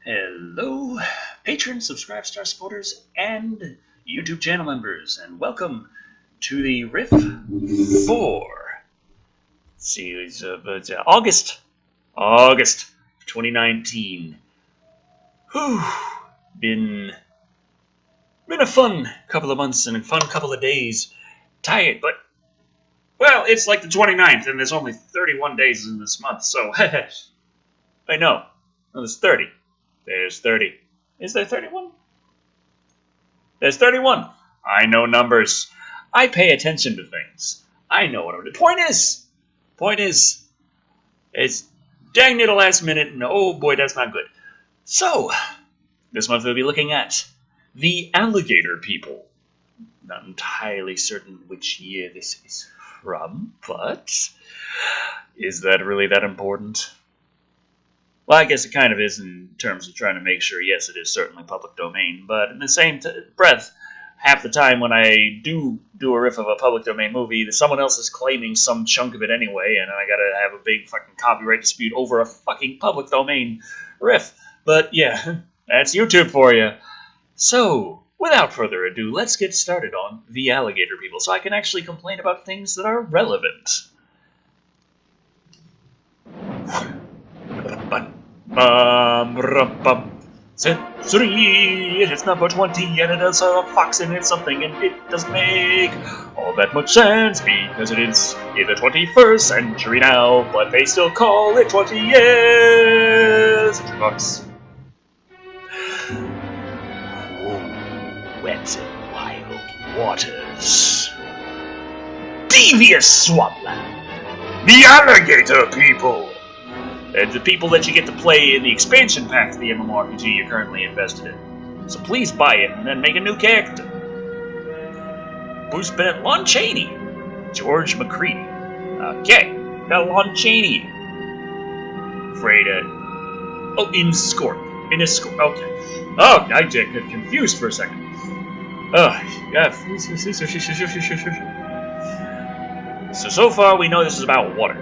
Hello, patrons, subscribe, star supporters, and YouTube channel members, and welcome to the Riff 4 series of August 2019. Whew, been a fun couple of months and a fun couple of days. Tired, but well, it's like the 29th, and there's only 31 days in this month, so I know. No, there's 30. There's 30. Is there 31? There's 31. I know numbers. I pay attention to things. I know what I'm doing. Point is, it's dang near the last minute, and oh boy, that's not good. So, this month we'll be looking at the Alligator people. Not entirely certain which year this is from, but is that really that important? Well, I guess it kind of is in terms of trying to make sure, yes, it is certainly public domain, but in the same breath, half the time when I do a riff of a public domain movie, someone else is claiming some chunk of it anyway, and I gotta have a big fucking copyright dispute over a fucking public domain riff. But yeah, that's YouTube for you. So, without further ado, let's get started on the Alligator people, so I can actually complain about things that are relevant. Sensory, it's number 20, and it has a fox in it something, and it doesn't make all that much sense because it is in the 21st century now, but they still call it 20 years. Century Fox. Wet and wild waters. Devious swampland. The Alligator people. And the people that you get to play in the expansion pack to the MMORPG you're currently invested in. So please buy it and then make a new character. Bruce Bennett, Lon Chaney, George McCready. Okay, got Lon Chaney. Freda. Oh, Iniscorp. Okay. Oh, I did get confused for a second. Oh, yeah. So far we know this is about water.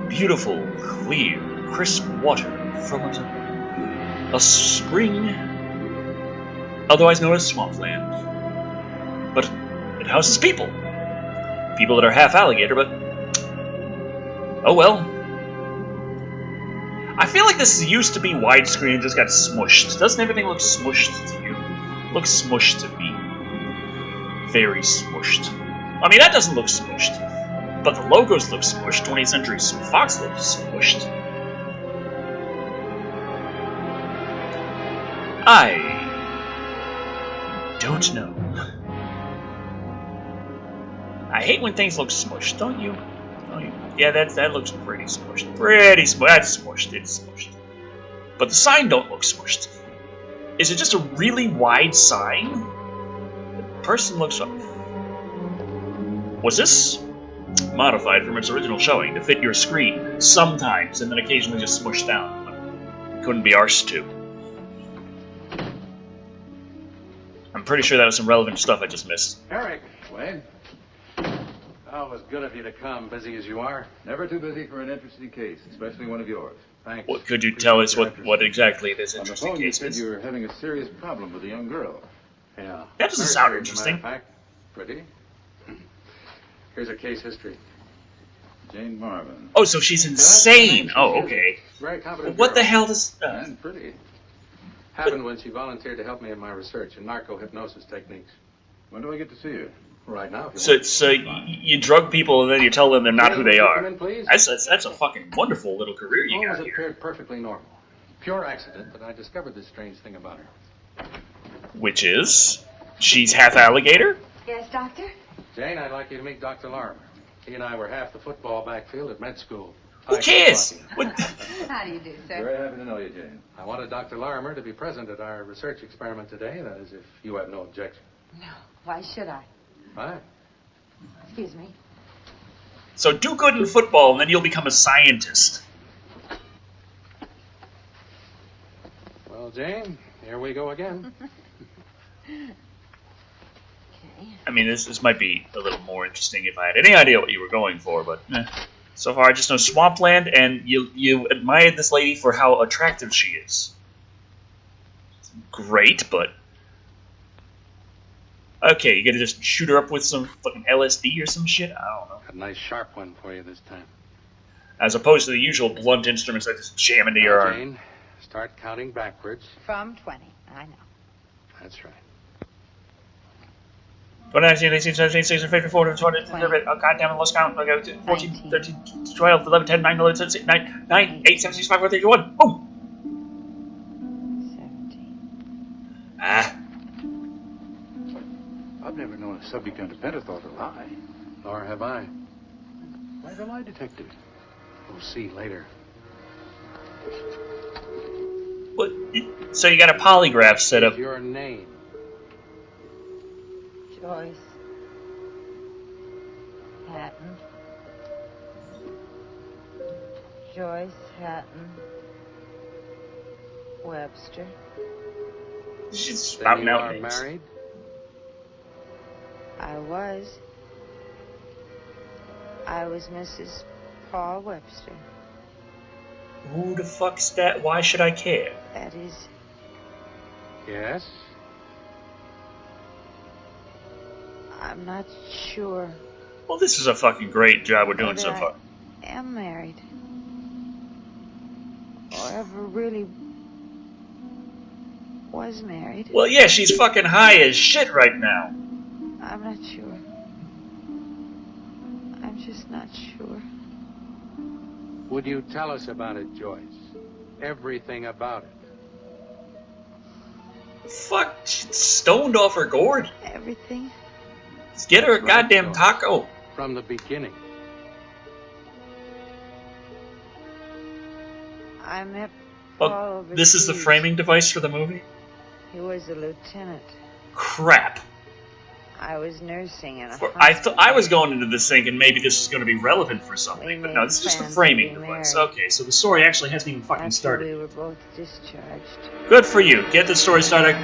Beautiful, clear, crisp water from a spring, otherwise known as swampland. But it houses people. People that are half alligator, but oh well. I feel like this used to be widescreen and just got smushed. Doesn't everything look smushed to you? It looks smushed to me. Very smushed. I mean, that doesn't look smushed. But the logos look smushed. 20th Century Fox looks smushed. I don't know. I hate when things look smushed, don't you? Yeah, that looks pretty smushed. That's smushed. It's smushed. But the sign don't look smushed. Is it just a really wide sign? The person looks up. Was this modified from its original showing to fit your screen sometimes, and then occasionally just smushed down? Couldn't be arsed to. I'm pretty sure that was some relevant stuff I just missed. Eric, Wayne. Oh, it was good of you to come, busy as you are. Never too busy for an interesting case, especially one of yours. Thanks. What could you tell us what exactly this interesting On the phone, case you is? said you were having a serious problem with a young girl. Yeah. That doesn't sound interesting. Matter of fact, pretty. Here's a case history. Jane Marvin. Oh, so she's insane. Oh, okay. Very competent. What the girl. hell does... And pretty. Happened when she volunteered to help me in my research in narco-hypnosis techniques. When do I get to see her? Right now, if you want. So you drug people and then you tell them they're not who they Come are. in, please. That's a fucking wonderful little career you Always got here. appeared perfectly normal. Pure accident, but I discovered this strange thing about her. Which is, she's half alligator? Yes, Doctor? Jane, I'd like you to meet Dr. Larimer. He and I were half the football backfield at med school. Who cares? What? How do you do, sir? Very happy to know you, Jane. I wanted Dr. Larimer to be present at our research experiment today. That is, if you have no objection. No. Why should I? Fine. Excuse me. So do good in football and then you'll become a scientist. Well, Jane, here we go again. Okay. I mean, this might be a little more interesting if I had any idea what you were going for, but so far I just know swampland, and you admired this lady for how attractive she is. great, but okay, you gotta just shoot her up with some fucking LSD or some shit. I don't know. A nice sharp one for you this time. As opposed to the usual blunt instruments that just jam into your Now, arm. Jane, start counting backwards. From 20. I know. That's right. 19, 18, 17, 16, 15, 14, 20, oh, goddamn, I lost count. 14, 13, 12, 11, 10, 9, 11, 10, 9, 8, 7, 6, 5, 4, 3, 2, 1. Boom! 17. Ah. I've never known a subject under pentothal to lie. Nor have I. Why the lie detective? We'll see later. What? So you got a polygraph set up. Your name. Joyce. Hatton. Joyce Hatton. Webster. She's Then spouting you out are names. married? I was Mrs. Paul Webster. Who the fuck's that? Why should I care? That is, Yes. I'm not sure Well, this is a fucking great job we're doing whether so far. I am married or ever really was married. Well, yeah, she's fucking high as shit right now. I'm not sure. I'm just not sure. Would you tell us about it, Joyce? Everything about it. Fuck, she's stoned off her gourd. Everything. Let's get her a Right, goddamn so- taco. From the beginning. I met Paul overseas. This is the framing device for the movie? He was a lieutenant. Crap. I was nursing in a I was going into this thinking maybe this is going to be relevant for something, but no, this is just a framing device. Okay, so the story actually hasn't even fucking After started. we were both discharged. Good for you. Get the story started.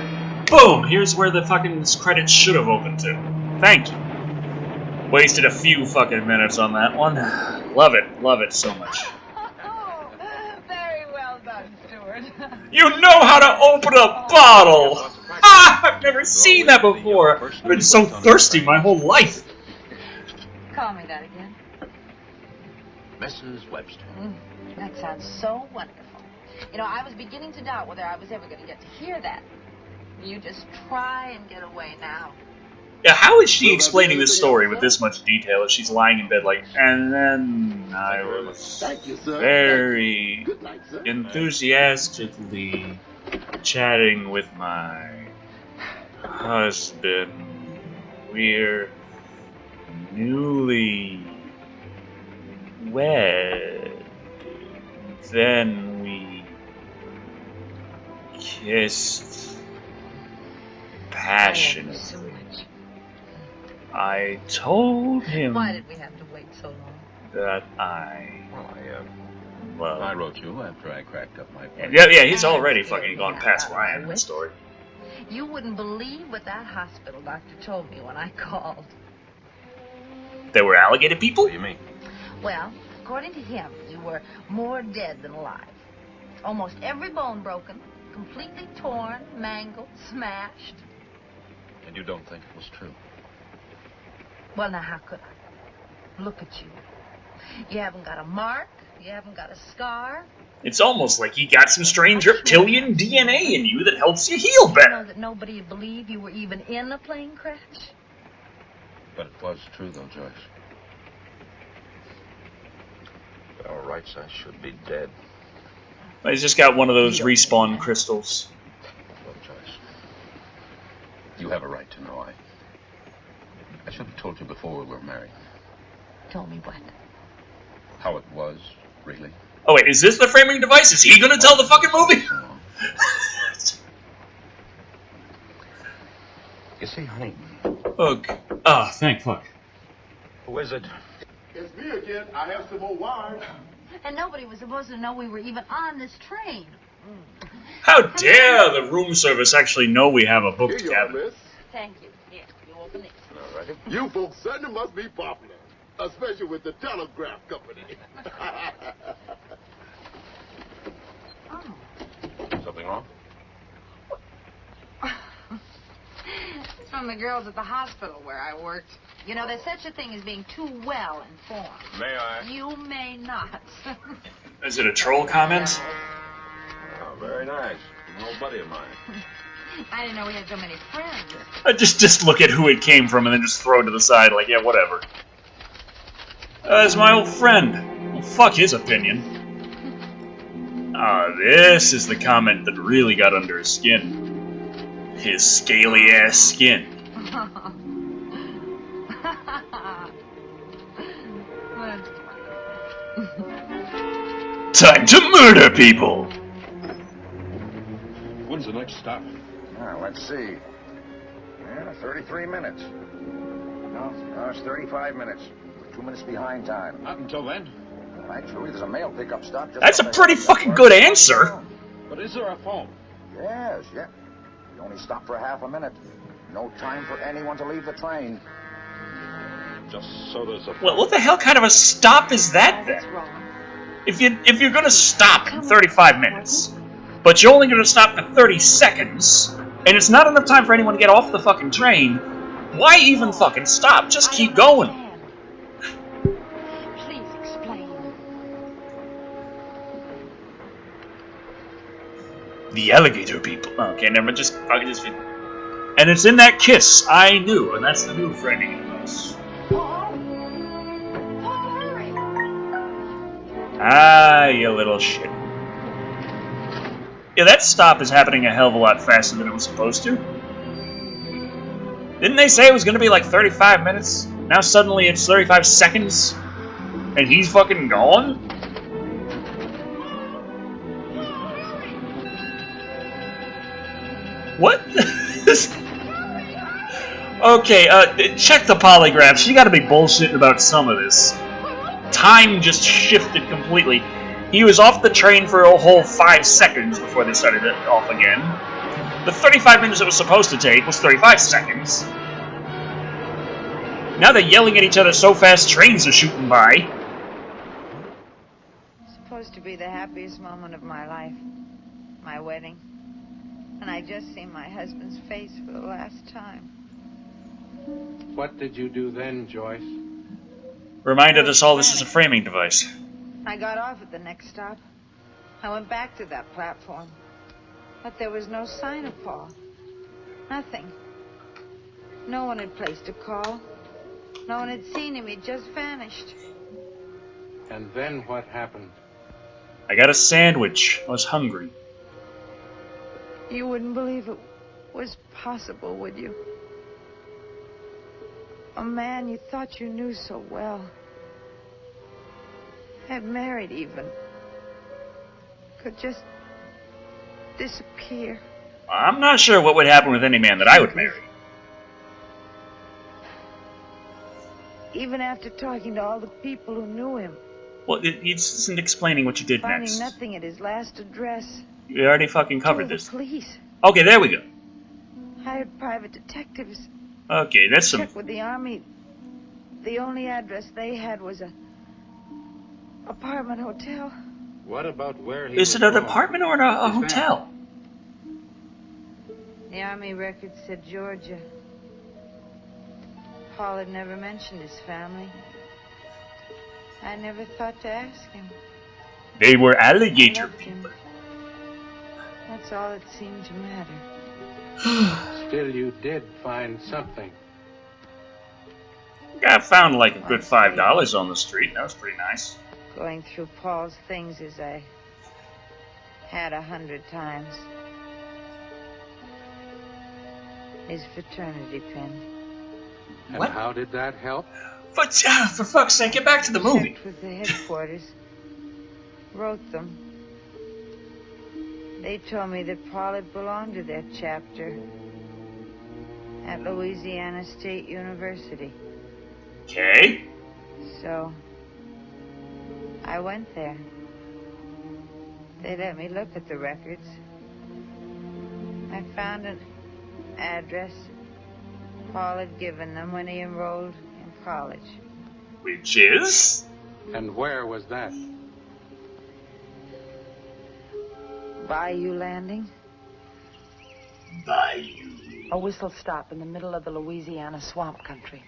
Boom! Here's where the fucking credits should have opened to. Thank you. Wasted a few fucking minutes on that one. Love it so much. Oh, very well done, Stuart. You know how to open a bottle! Ah! I've never seen that before! I've been so thirsty my whole life! Call me that again. Mrs. Webster. That sounds so wonderful. You know, I was beginning to doubt whether I was ever going to get to hear that. You just try and get away now. Yeah, how is she explaining this story with this much detail if she's lying in bed like, and then I was very enthusiastically chatting with my husband. We're newly wed. Then we kissed passionately. So much. I told him Why did we have to wait so long? that Well, I wrote you after I cracked up my plan. yeah, he's already fucking gone past Ryan in the story. You wouldn't believe what that hospital doctor told me when I called. There were alligator people? What do you mean? Well, according to him, you were more dead than alive. Almost every bone broken, completely torn, mangled, smashed. And you don't think it was true? Mm-hmm. Well, now, how could I? Look at you. You haven't got a mark. You haven't got a scar. It's almost like you got some strange reptilian DNA in you that helps you heal You know better. that nobody would believe you were even in a plane crash? But it was true, though, Joyce. By all rights, I should be dead. He's just got one of those respawn crystals. Look, Joyce, you have a right to know. I should have told you before we were married. Told me what? How it was, really. Oh wait, is this the framing device? Is he gonna tell the fucking movie? You see, honey. Okay. Oh, thank fuck. Who is it? It's me again. I have some more wine. And nobody was supposed to know we were even on this train. How dare the room service actually know we have a Here booked you are, cabin? miss. Thank you. Here, you open it. All righty. You folks certainly must be popular, especially with the telegraph company. Oh. Something wrong? telling the girls at the hospital where I worked. You know, there's such a thing as being too well informed. May I? You may not. Is it a troll comment? Oh, very nice. An old buddy of mine. I didn't know we had so many friends. Just look at who it came from and then just throw it to the side like, yeah, whatever. It's my old friend. Well, fuck his opinion. This is the comment that really got under his skin. His scaly-ass skin. That's Time to murder people! When's the next stop? Let's see. 33 minutes. No, it's 35 minutes. We're 2 minutes behind time. Not until then. Actually, there's a mail pickup stop. Just That's a pretty fucking good answer. But is there a phone? Yes, yeah. We only stop for half a minute. No time for anyone to leave the train. Just so there's a phone. Well, what the hell kind of a stop is that then? wrong. If you're gonna stop in 35 minutes, but you're only gonna stop for 30 seconds, and it's not enough time for anyone to get off the fucking train, why even fucking stop? Just keep going. Please explain. The alligator people. Okay, never just fucking just. And it's in that kiss. I knew, and that's the new framing device. Paul? Paul, hurry! Ah, you little shit. Yeah, that stop is happening a hell of a lot faster than it was supposed to. Didn't they say it was going to be like 35 minutes? Now suddenly it's 35 seconds? And he's fucking gone? What? Okay, check the polygraphs. You gotta be bullshitting about some of this. Time just shifted completely. He was off the train for a whole 5 seconds before they started it off again. The 35 minutes it was supposed to take was 35 seconds. Now they're yelling at each other so fast trains are shooting by. It's supposed to be the happiest moment of my life. My wedding. And I just seen my husband's face for the last time. What did you do then, Joyce? Reminded us all this is a framing device. I got off at the next stop. I went back to that platform. But there was no sign of Paul. Nothing. No one had placed a call. No one had seen him. He'd just vanished. And then what happened? I got a sandwich. I was hungry. You wouldn't believe it was possible, would you? A man you thought you knew so well, had married even, could just disappear. I'm not sure what would happen with any man that I would marry. Even after talking to all the people who knew him, Well, it isn't explaining what you did finding next. nothing at his last address. We already fucking covered Told this. the police. Okay, there we go. Hired private detectives. Okay, that's some... Checked with the army. The only address they had was a apartment hotel. What about where he Is was it an going? apartment or a hotel? The army record said Georgia. Paul had never mentioned his family. I never thought to ask him. They were alligator Loved him. people. That's all that seemed to matter. Still, you did find something. I found like a good $5 on the street. That was pretty nice. Going through Paul's things as I had 100 times. His fraternity pin. And What? how did that help? But, for fuck's sake, get back to the movie. Checked with the headquarters. Wrote them. They told me that Paul had belonged to their chapter at Louisiana State University. Okay. So, I went there. They let me look at the records. I found an address Paul had given them when he enrolled in college. Which is? And where was that? Bayou Landing. Bayou A whistle stop in the middle of the Louisiana swamp country.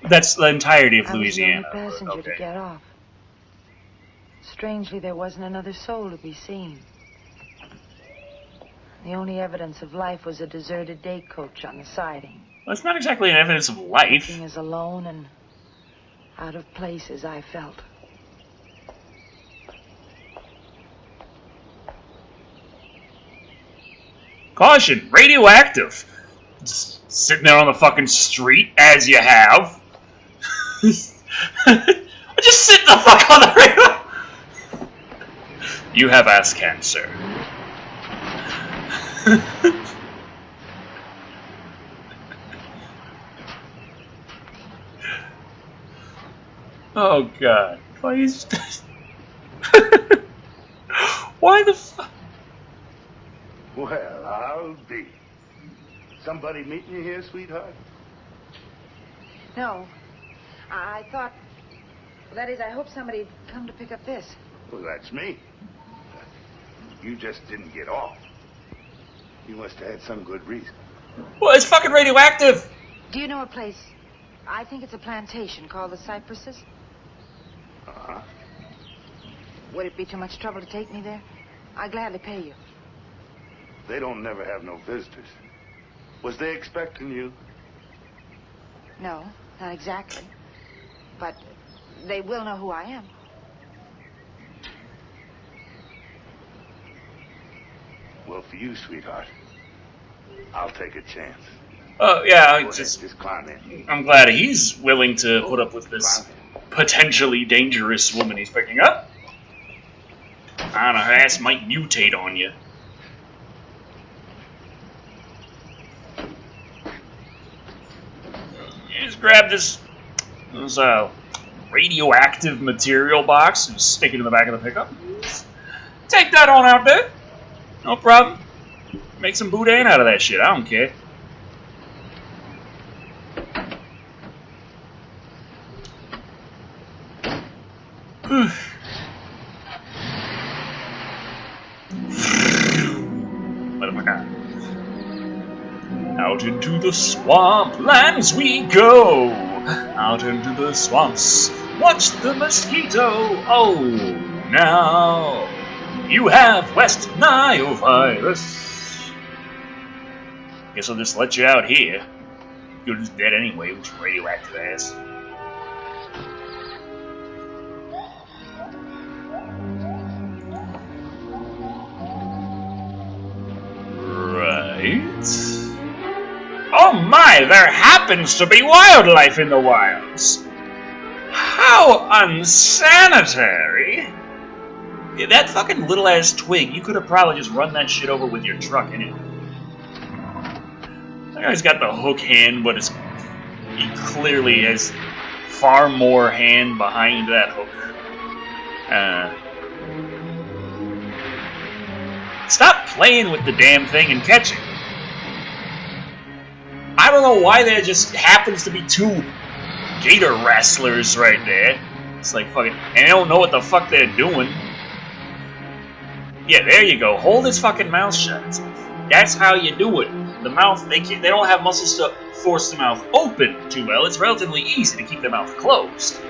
That's the entirety of I was the only Louisiana. passenger Okay. to get off. Strangely, there wasn't another soul to be seen. The only evidence of life was a deserted day coach on the siding. Well, it's not exactly an evidence of life. Looking as alone and out of place as I felt. Caution, radioactive. Just sitting there on the fucking street, as you have. Just sit the fuck on the radio. You have ass cancer. Oh god. Please. Why the fuck? Well, I'll be. Somebody meeting you here, sweetheart? No. I thought... That is, I hope somebody'd come to pick up this. Well, that's me. You just didn't get off. You must have had some good reason. Well, it's fucking radioactive. Do you know a place? I think it's a plantation called the Cypresses. Uh-huh. Would it be too much trouble to take me there? I'd gladly pay you. They don't never have no visitors. Was they expecting you? No, not exactly. But they will know who I am. Well, for you, sweetheart, I'll take a chance. Oh yeah, Go ahead, just climb in. I'm glad he's willing to put up with this potentially dangerous woman he's picking up. I don't know, her ass might mutate on you. You just grab this radioactive material box and stick it in the back of the pickup. Take that on out there. No problem. Make some boudin out of that shit. I don't care. Motherfucker. Out into the swamp lands we go. Out into the swamps. Watch the mosquito. Oh, now you have West Nile virus. Guess I'll just let you out here. You're just dead anyway with your radioactive ass. Right. Oh my, there happens to be wildlife in the wilds. How unsanitary. Yeah, that fucking little ass twig, you could have probably just run that shit over with your truck in it. That guy's got the hook hand, but he clearly has far more hand behind that hook. Stop playing with the damn thing and catch it. I don't know why there just happens to be two gator wrestlers right there. It's like fucking, and they don't know what the fuck they're doing. Yeah, there you go. Hold his fucking mouth shut. That's how you do it. The mouth, they don't have muscles to force the mouth open too well. It's relatively easy to keep their mouth closed.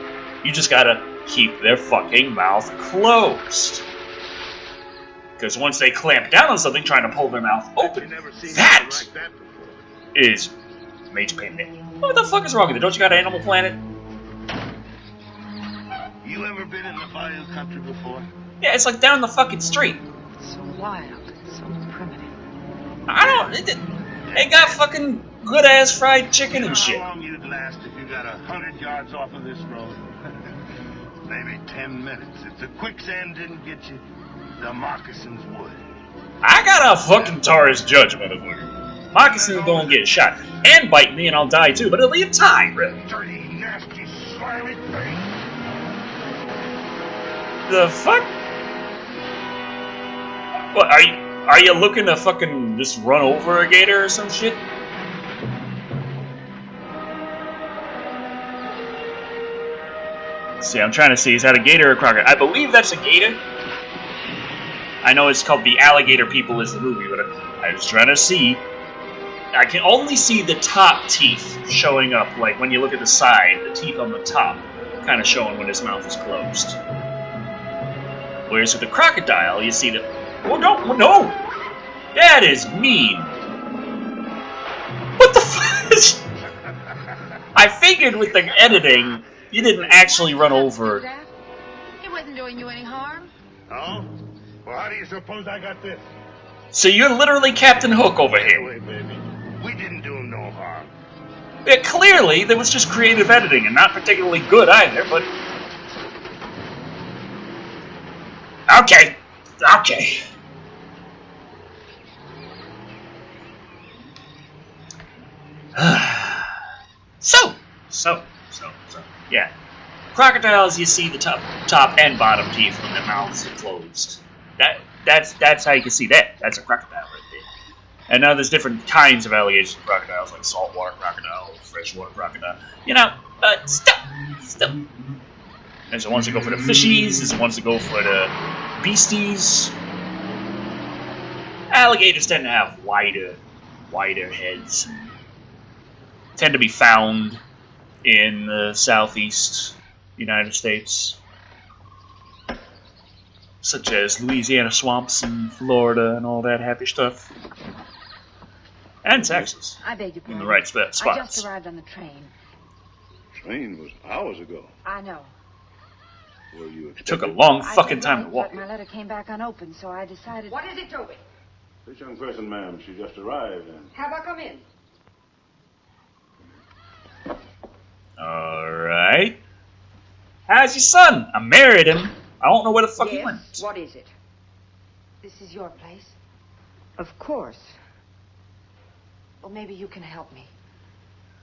You just gotta keep their fucking mouth closed. Because once they clamp down on something trying to pull their mouth open, that is major pain in the neck. What the fuck is wrong with you? Don't you got Animal Planet? You ever been in the bayou country before? Yeah, it's like down the fucking street. So wild, so primitive. I don't... They got fucking good-ass fried chicken and shit. How long you'd last if you got 100 yards off of this road? Maybe 10 minutes. If the quicksand didn't get you, the moccasins would. I got a fucking Taurus judge, motherfucker. Moccasins gonna get shot and bite me, and I'll die too. But it'll be a tie, really. Dirty, nasty, slimy thing. The fuck? What are you looking to fucking just run over a gator or some shit? See, I'm trying to see, is that a gator or a crocodile? I believe that's a gator. I know it's called The Alligator People is the movie, but I was trying to see I can only see the top teeth showing up, like when you look at the side, the teeth on the top kind of showing when his mouth is closed. Whereas with the crocodile, you see the... Oh, no, no! That is mean! What the fuck? I figured with the editing, you didn't actually run over... He wasn't doing you any harm. Oh? Well, how do you suppose I got this? So you're literally Captain Hook over here. Anyway, baby, we didn't do him no harm. Yeah, clearly, there was just creative editing, and not particularly good either, but... Okay. Okay. So. Yeah. Crocodiles, you see the top and bottom teeth when their mouths are closed. That's how you can see that. That's a crocodile right there. And now there's different kinds of alligators and crocodiles, like saltwater crocodile, freshwater crocodile. You know, still. There's the ones that go for the fishies, there's the ones that go for the beasties. Alligators tend to have wider heads. Tend to be found in the southeast United States, such as Louisiana swamps and Florida and all that happy stuff. And Texas. I beg your in pardon. the right spots. I just arrived on the train. Train was hours ago. I know. Were you It took a expected? long I fucking did time right, to walk. but my letter came back unopened, so I decided... What is it, Toby? This young person, ma'am, she just arrived and... Have her come in. Alright. How's your son? I married him. I don't know where the fuck he Yes, went. what is it? This is your place? Of course. Well, maybe you can help me.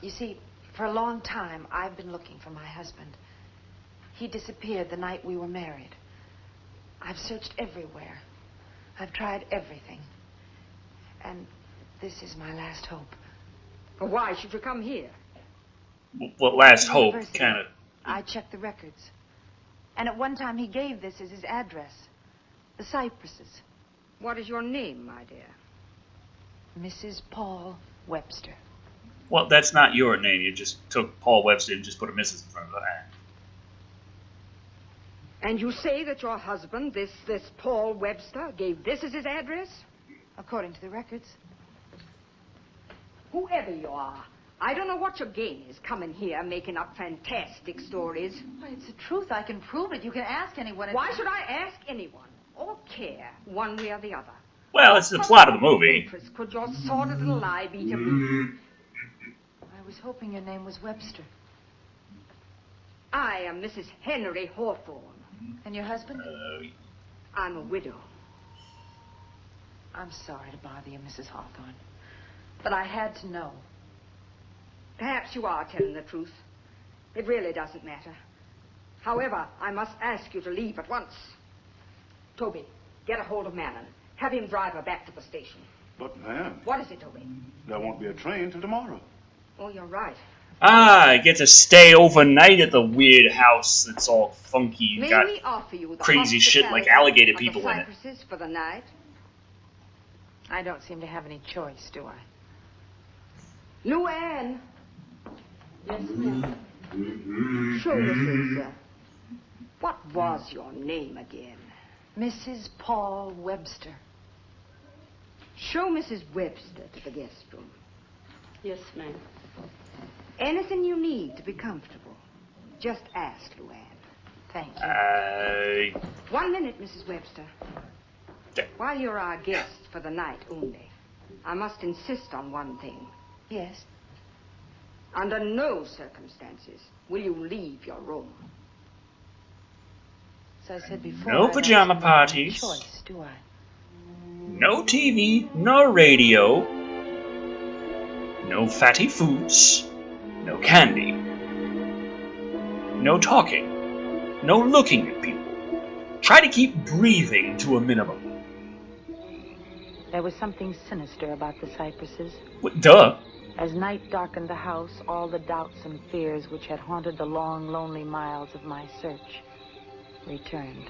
You see, for a long time, I've been looking for my husband. He disappeared the night we were married. I've searched everywhere. I've tried everything. And this is my last hope. Well, why should you come here? What last hope University. kind of... I checked the records. And at one time, he gave this as his address. The Cypresses. What is your name, my dear? Mrs. Paul Webster. Well, that's not your name. You just took Paul Webster and just put a Mrs. in front of that. And you say that your husband, this Paul Webster, gave this as his address? According to the records. Whoever you are, I don't know what your game is coming here making up fantastic stories. Well, it's the truth. I can prove it. You can ask anyone. Why should I ask anyone or care one way or the other? Well, it's the plot of the movie. Interest could your sordid little lie be to me? I was hoping your name was Webster. I am Mrs. Henry Hawthorne. And your husband? I'm a widow. I'm sorry to bother you, Mrs. Hawthorne. But I had to know. Perhaps you are telling the truth. It really doesn't matter. However, I must ask you to leave at once. Toby, get a hold of Mammon. Have him drive her back to the station. But, ma'am, What is it, Toby? there won't be a train till tomorrow. Oh, you're right. I get to stay overnight at the weird house that's all funky. May Got we offer you the crazy shit like hospitality alligator of the people in it. Cypresses for the night? I don't seem to have any choice, do I? Luann. Yes, ma'am. Show Mrs. What was your name again? Mrs. Paul Webster. Show Mrs. Webster to the guest room. Yes, ma'am. Anything you need to be comfortable, just ask Luann. Thank you. 1 minute, Mrs. Webster. While you're our guest for the night only, I must insist on one thing. Yes. Under no circumstances will you leave your room. As I said before, No I pajama don't seem to have any parties. choice, do I? No TV, no radio, no fatty foods, no candy, no talking, no looking at people. Try to keep breathing to a minimum. There was something sinister about the Cypresses. Duh. As night darkened the house, all the doubts and fears which had haunted the long, lonely miles of my search returned.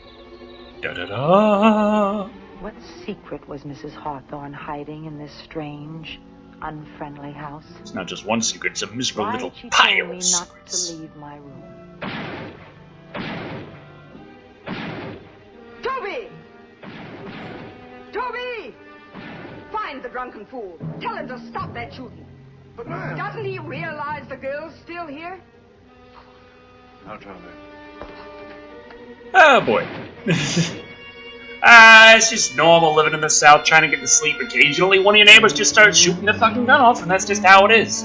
Da-da-da. What secret was Mrs. Hawthorne hiding in this strange, unfriendly house. It's not just one secret, it's a miserable Why little had she pile told me of not secrets. to leave my room? Toby! Toby! Find the drunken fool. Tell him to stop that shooting. But, ma'am... Doesn't he realize the girl's still here? I'll try that. Oh boy. It's just normal living in the South, trying to get to sleep. Occasionally, one of your neighbors just starts shooting the fucking gun off, and that's just how it is.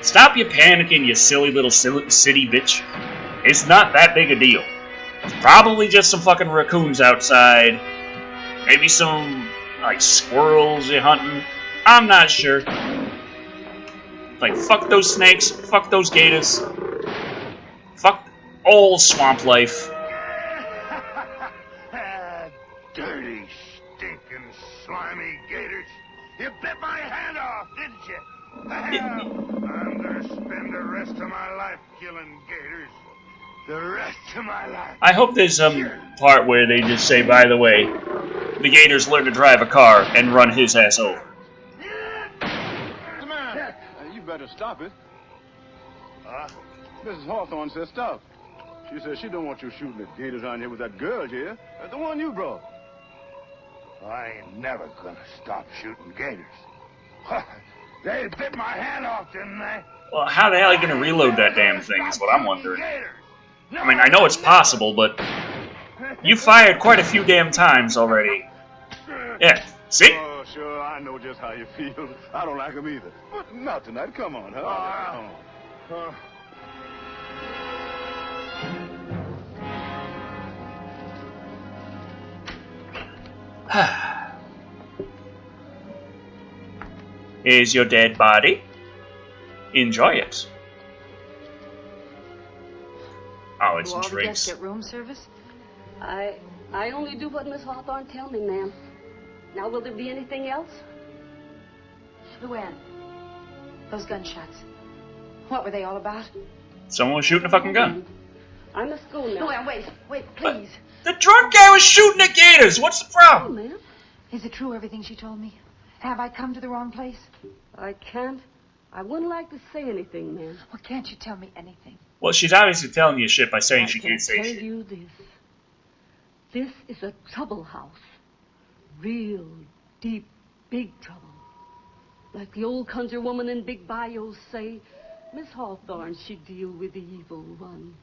Stop your panicking, you silly little city bitch. It's not that big a deal. It's probably just some fucking raccoons outside. Maybe some, like, squirrels you're hunting. I'm not sure. Like, fuck those snakes, fuck those gators. Fuck all swamp life. Dirty, stinking, slimy gators. You bit my hand off, didn't you? I'm gonna spend the rest of my life killing gators. The rest of my life. I hope there's some part where they just say, by the way, the gators learn to drive a car and run his ass over. Man, you better stop it. Mrs. Hawthorne said stop. She said she don't want you shooting at gators around here with that girl here. The one you brought. I ain't never gonna stop shooting gators. They bit my hand off, didn't they? Well, how the hell are you going to reload that damn thing is what I'm wondering. I mean, I know it's possible, but you fired quite a few damn times already. Yeah, see? Oh, sure, I know just how you feel. I don't like them either. But not tonight. Come on, huh? Here's your dead body. Enjoy it. Oh, it's Do all the drinks. guests get room service? I only do what Miss Hawthorne tell me, ma'am. Now, will there be anything else? Luann, those gunshots. What were they all about? Someone was shooting a fucking gun. I must go now. Luann, wait, please. The drunk guy was shooting at gators. What's the problem? Ma'am. Is it true everything she told me? Have I come to the wrong place? I can't. I wouldn't like to say anything, ma'am. Well, can't you tell me anything? Well, she's obviously telling you shit by saying she I can't say tell shit. you this. This is a trouble house. Real, deep, big trouble. Like the old conjure woman in Big Bayou say, Miss Hawthorne, she deal with the evil one.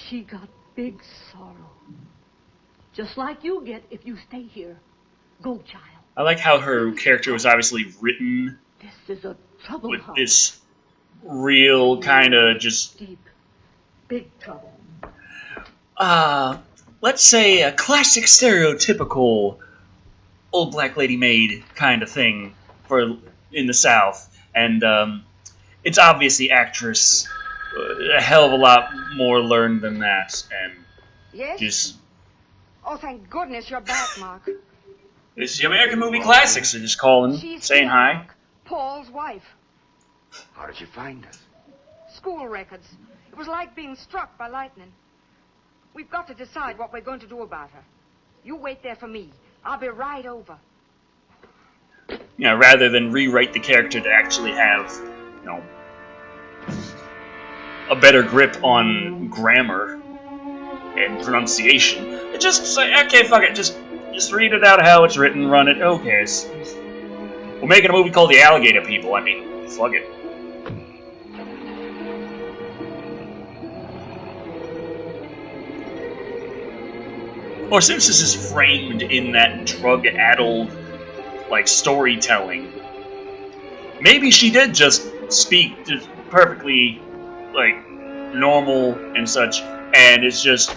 She got big sorrow. Just like you get if you stay here. Go, child. I like how her character was obviously written This is a trouble with house. this real kind of just, Deep, big trouble. let's say a classic stereotypical old black lady maid kind of thing for in the South. And it's obviously actress a hell of a lot more learned than that. And Yes? just, Oh, thank goodness you're back, Mark. this is the American movie classics. They're just calling, She's saying here, hi. Mark. Paul's wife. How did you find us? School records. It was like being struck by lightning. We've got to decide what we're going to do about her. You wait there for me. I'll be right over. You know, rather than rewrite the character to actually have, you know, a better grip on grammar and pronunciation. It just say, okay, fuck it, just read it out how it's written, run it. Who cares? We're making a movie called The Alligator People. I mean, fuck it. Or since this is framed in that drug-addled, like, storytelling, maybe she did just speak just perfectly, like, normal and such, and it's just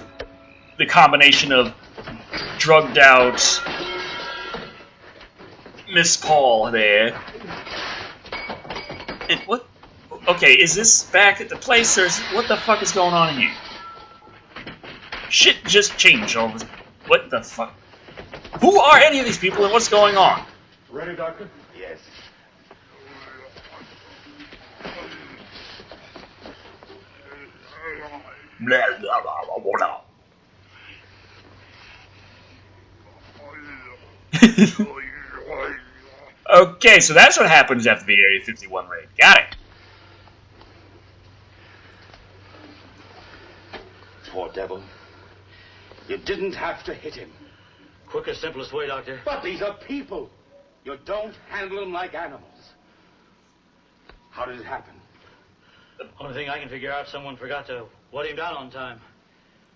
the combination of drugged-out Miss Paul there. And what? Okay, is this back at the place, or what the fuck is going on here? Shit just changed all this. What the fuck? Who are any of these people and what's going on? Ready, Doctor? Yes. Blah, blah, blah, blah, blah. Okay, so that's what happens after the Area 51 raid. Got it. Poor devil. You didn't have to hit him. Quickest, simplest way, Doctor. But these are people. You don't handle them like animals. How did it happen? The only thing I can figure out, someone forgot to let him down on time.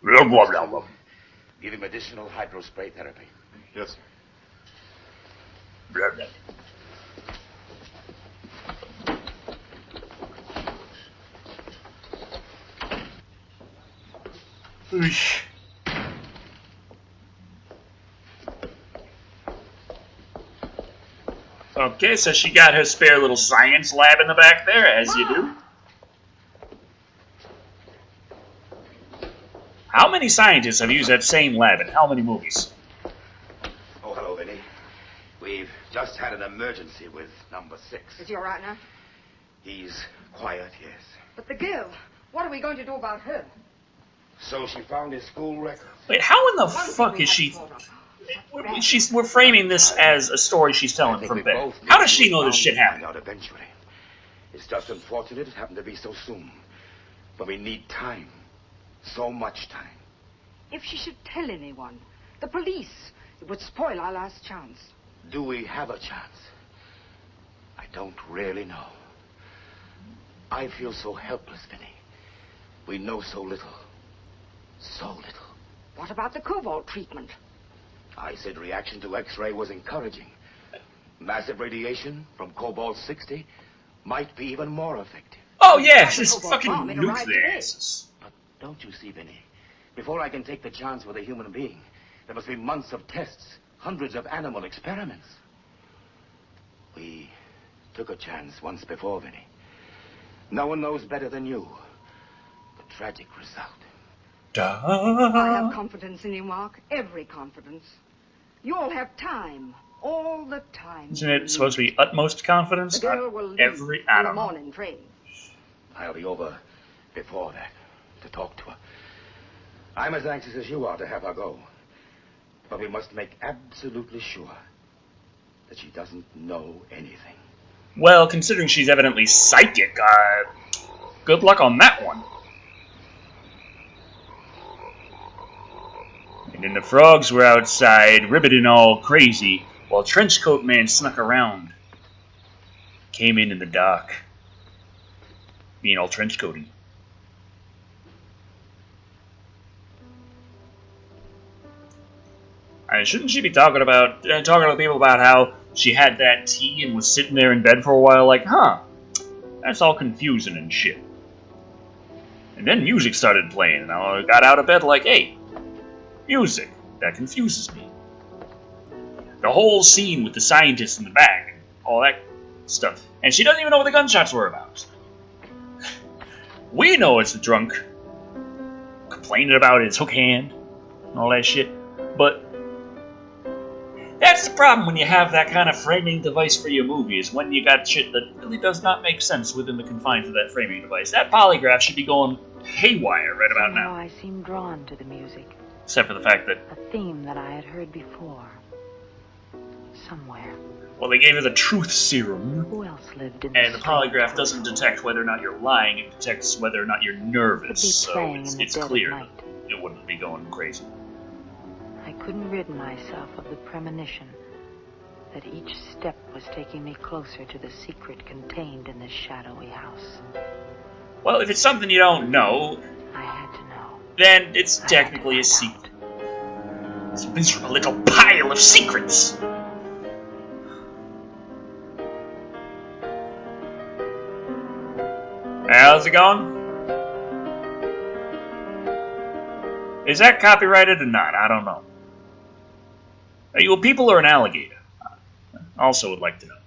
Blah, blah, blah, blah. Give him additional hydrospray therapy. Yes, sir. Blah, blah. Oosh. Okay, so she got her spare little science lab in the back there, as you do. How many scientists have used that same lab in how many movies? Oh, hello, Vinny. We've just had an emergency with number 6. Is he all right now? He's quiet, yes. But the girl, what are we going to do about her? So she found his school records. Wait, how in the fuck is she... We're framing this as a story she's telling from bed. How does she know this shit happened? Out eventually. It's just unfortunate it happened to be so soon. But we need time. So much time. If she should tell anyone, the police, it would spoil our last chance. Do we have a chance? I don't really know. I feel so helpless, Vinny. We know so little. So little. What about the cobalt treatment? I said reaction to X-ray was encouraging. Massive radiation from cobalt-60 might be even more effective. Oh yeah, just fucking nuke their asses. But don't you see, Vinny? Before I can take the chance with a human being, there must be months of tests, hundreds of animal experiments. We took a chance once before, Vinny. No one knows better than you the tragic result. I have confidence in you, Mark. Every confidence. You all have time. All the time. Isn't it supposed to be utmost confidence? The girl will leave Every atom. in the morning train. I'll be over before that to talk to her. I'm as anxious as you are to have her go. But we must make absolutely sure that she doesn't know anything. Well, considering she's evidently psychic, good luck on that one. And then the frogs were outside, ribbiting all crazy, while Trenchcoat Man snuck around. Came in the dark. Being all trenchcoaty. Shouldn't she be talking to people about how she had that tea and was sitting there in bed for a while like, huh, that's all confusing and shit. And then music started playing, and I got out of bed like, hey, music, that confuses me. The whole scene with the scientists in the back, all that stuff. And she doesn't even know what the gunshots were about. We know it's the drunk complaining about his hook hand and all that shit, but that's the problem when you have that kind of framing device for your movie, is when you got shit that really does not make sense within the confines of that framing device. That polygraph should be going haywire right about now. I seem drawn to the music. Except for the fact that... a theme that I had heard before. Somewhere. Well, they gave her the truth serum. Who else lived in and the polygraph doesn't detect whether or not you're lying, it detects whether or not you're nervous. So it's clear it wouldn't be going crazy. I couldn't rid myself of the premonition that each step was taking me closer to the secret contained in this shadowy house. Well, if it's something you don't know, I had to know. Then it's technically a secret. This miserable little pile of secrets! How's it going? Is that copyrighted or not? I don't know. Are you a people or an alligator? I also would like to know.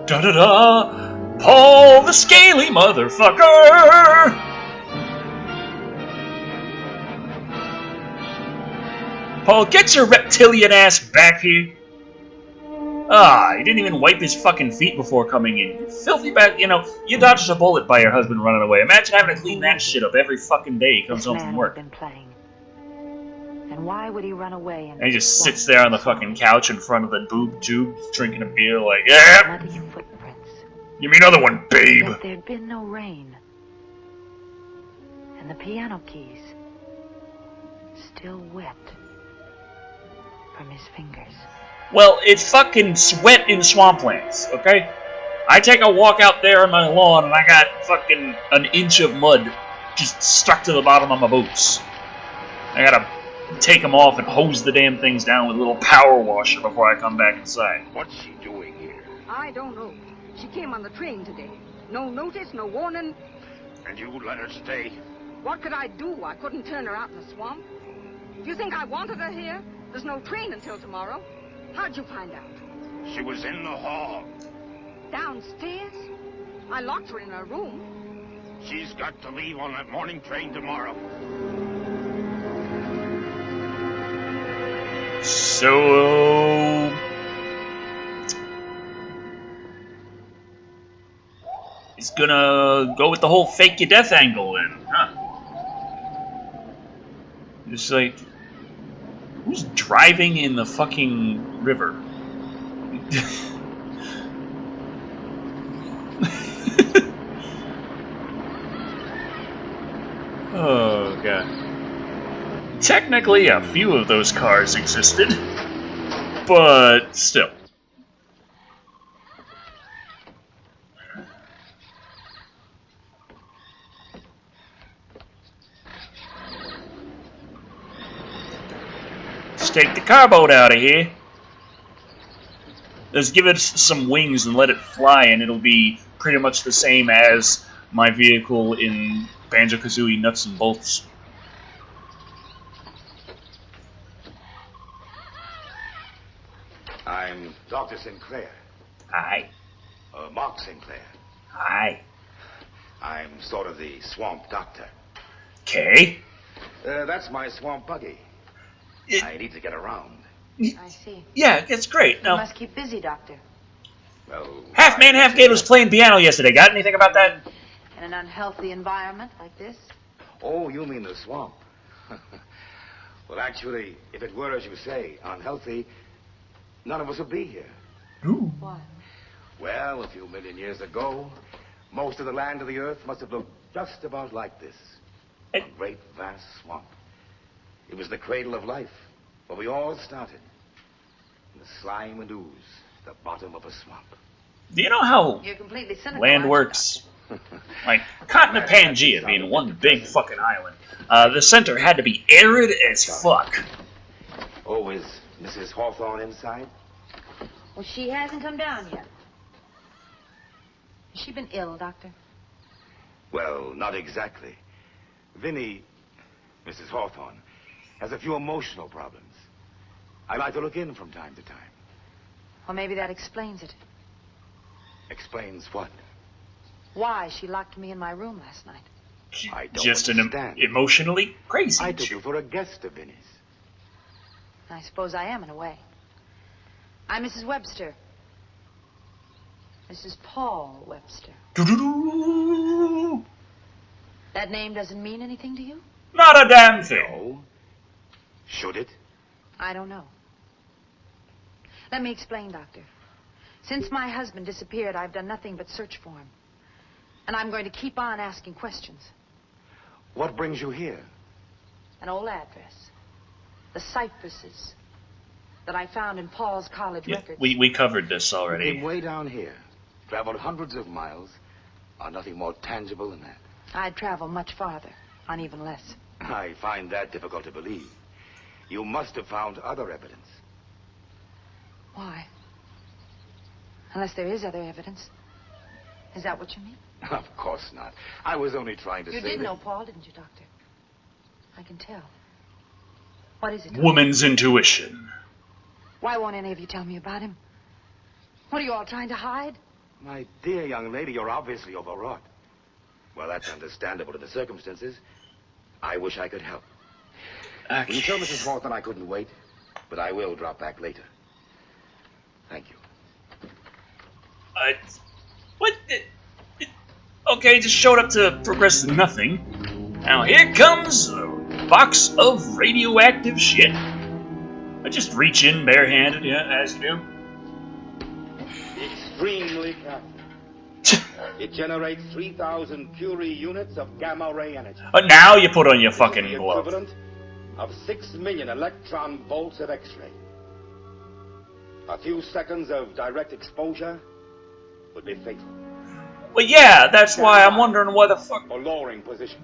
Da-da-da! Paul the scaly motherfucker! Paul, get your reptilian ass back here! Ah, he didn't even wipe his fucking feet before coming in. You filthy bad, you dodged a bullet by your husband running away. Imagine having to clean that shit up every fucking day he comes home from work. Been playing. And And why would he run away? And he just sits there on the fucking couch in front of the boob tube, drinking a beer, like, yeah. Muddy footprints. Give me another one, babe. Yet there'd been no rain. And the piano keys, still wet from his fingers. Well, it's fucking wet in swamplands, okay? I take a walk out there on my lawn and I got fucking an inch of mud just stuck to the bottom of my boots. I gotta take them off and hose the damn things down with a little power washer before I come back inside. What's she doing here? I don't know. She came on the train today. No notice, no warning. And you let her stay? What could I do? I couldn't turn her out in the swamp. Do you think I wanted her here? There's no train until tomorrow. How'd you find out? She was in the hall. Downstairs? I locked her in her room. She's got to leave on that morning train tomorrow. So... he's gonna go with the whole fake your death angle then, huh? Just like... who's driving in the fucking river? Oh, God. Technically, a few of those cars existed, but still. Let's take the car boat out of here. Let's give it some wings and let it fly, and it'll be pretty much the same as my vehicle in Banjo-Kazooie Nuts and Bolts. I'm Dr. Sinclair. Hi. Mark Sinclair. Hi. I'm sort of the swamp doctor. Okay. That's my swamp buggy. I need to get around. I see. Yeah, it's great. You Now, must keep busy, Doctor. Well, half man, half gator was playing piano yesterday. Got anything about that? In an unhealthy environment like this? Oh, you mean the swamp. Well, actually, if it were as you say, unhealthy, none of us would be here. Ooh. Why? Well, a few million years ago, most of the land of the earth must have looked just about like this. A great, vast swamp. It was the cradle of life, where we all started. In the slime and ooze, the bottom of a swamp. Do you know how You're completely cynical, land aren't you, works? Like, continent of Pangea being one big fucking island, the center had to be arid as fuck. Oh, is Mrs. Hawthorne inside? Well, she hasn't come down yet. Has she been ill, Doctor? Well, not exactly. Vinny, Mrs. Hawthorne, has a few emotional problems. I like to look in from time to time. Well, maybe that explains it. Explains what? Why she locked me in my room last night. I don't Just understand. an emotionally crazy. I took you for a guest of Vinny's. I suppose I am in a way. I'm Mrs. Webster. Mrs. Paul Webster. Doo-doo-doo. That name doesn't mean anything to you? Not a damn thing. No. Should it? I don't know. Let me explain, Doctor. Since my husband disappeared, I've done nothing but search for him. And I'm going to keep on asking questions. What brings you here? An old address. The cypresses that I found in Paul's college Yeah, records. we covered this You already. came way down here, traveled hundreds of miles, on nothing more tangible than that. I'd travel much farther, on even less. I find that difficult to believe. You must have found other evidence. Why? Unless there is other evidence. Is that what you mean? Of course not. I was only trying to You say did that... know Paul, didn't you, Doctor? I can tell. What is it, Doctor? Woman's intuition. Why won't any of you tell me about him? What are you all trying to hide? My dear young lady, you're obviously overwrought. Well, that's understandable to the circumstances. I wish I could help. Will you tell Mrs. Hawthorne I couldn't wait? But I will drop back later. Thank you. What? Okay, just showed up to progress nothing. Now here comes box of radioactive shit. I just reach in barehanded, yeah, as you do. Extremely powerful. It generates 3,000 Curie units of gamma ray energy. Now you put on your This is fucking the glove. equivalent of 6 million electron volts of X-ray. A few seconds of direct exposure would be fatal. Well, yeah, that's why I'm wondering why the fuck. Or lowering position.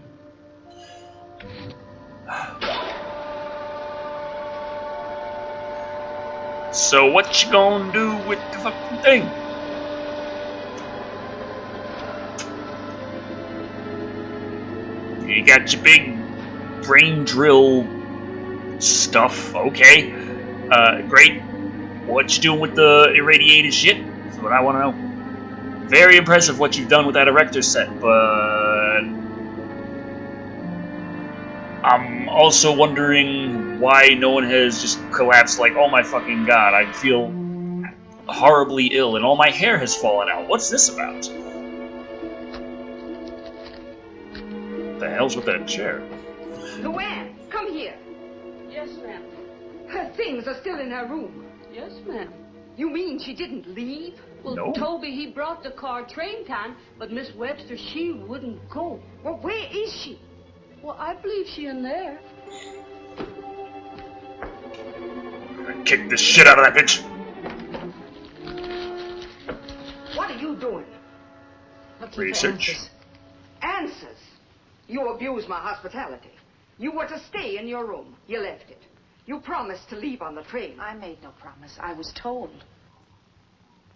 So what you gonna do with the fucking thing? You got your big brain drill stuff, okay. Great. What you doing with the irradiated shit? That's what I want to know. Very impressive what you've done with that erector set, but I'm also wondering why no one has just collapsed like, oh my fucking god, I feel horribly ill and all my hair has fallen out. What's this about? What the hell's with that chair? Luann, come here. Yes, ma'am. Her things are still in her room. Yes, ma'am. You mean she didn't leave? Well, No. Toby, he brought the car train time, but Miss Webster, she wouldn't go. Well, where is she? Well, I believe she in there. Kick the shit out of that bitch. What are you doing? Looking for Research. answers. Answers. You abused my hospitality. You were to stay in your room. You left it. You promised to leave on the train. I made no promise. I was told.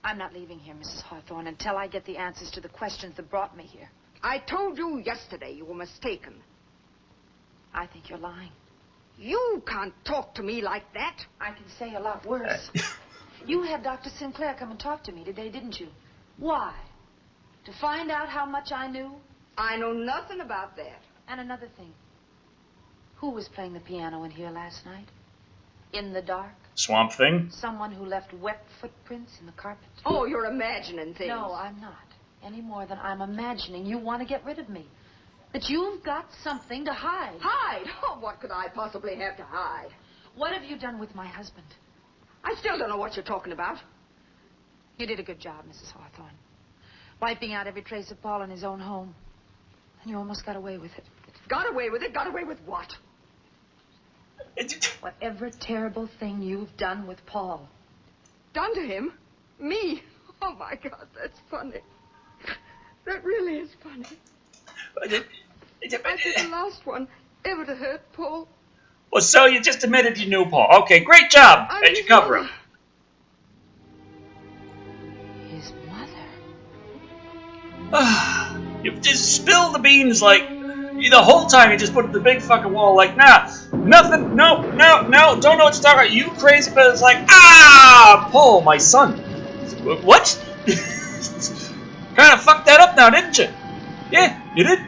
I'm not leaving here, Mrs. Hawthorne, until I get the answers to the questions that brought me here. I told you yesterday you were mistaken. I think you're lying. You can't talk to me like that. I can say a lot worse. You had Dr. Sinclair come and talk to me today, didn't you? Why? To find out how much I knew? I know nothing about that. And another thing. Who was playing the piano in here last night? In the dark? Swamp Thing? Someone who left wet footprints in the carpet? Oh, you're imagining things. No, I'm not. Any more than I'm imagining you want to get rid of me. That you've got something to hide. Hide? Oh, what could I possibly have to hide? What have you done with my husband? I still don't know what you're talking about. You did a good job, Mrs. Hawthorne. Wiping out every trace of Paul in his own home. And you almost got away with it. Got away with it? Got away with what? Whatever terrible thing you've done with Paul. Done to him? Me? Oh, my God, that's funny. That really is funny. I'd be the last one ever to hurt Paul. Well, so you just admitted you knew Paul. Okay, great job. I'm How'd you his cover him? mother. His mother? You just spilled the beans like the whole time. You just put up the big fucking wall like, nah, nothing, no, don't know what you're talking about. You crazy, but it's like, Paul, my son. What? Kind of fucked that up now, didn't you? Yeah, you did.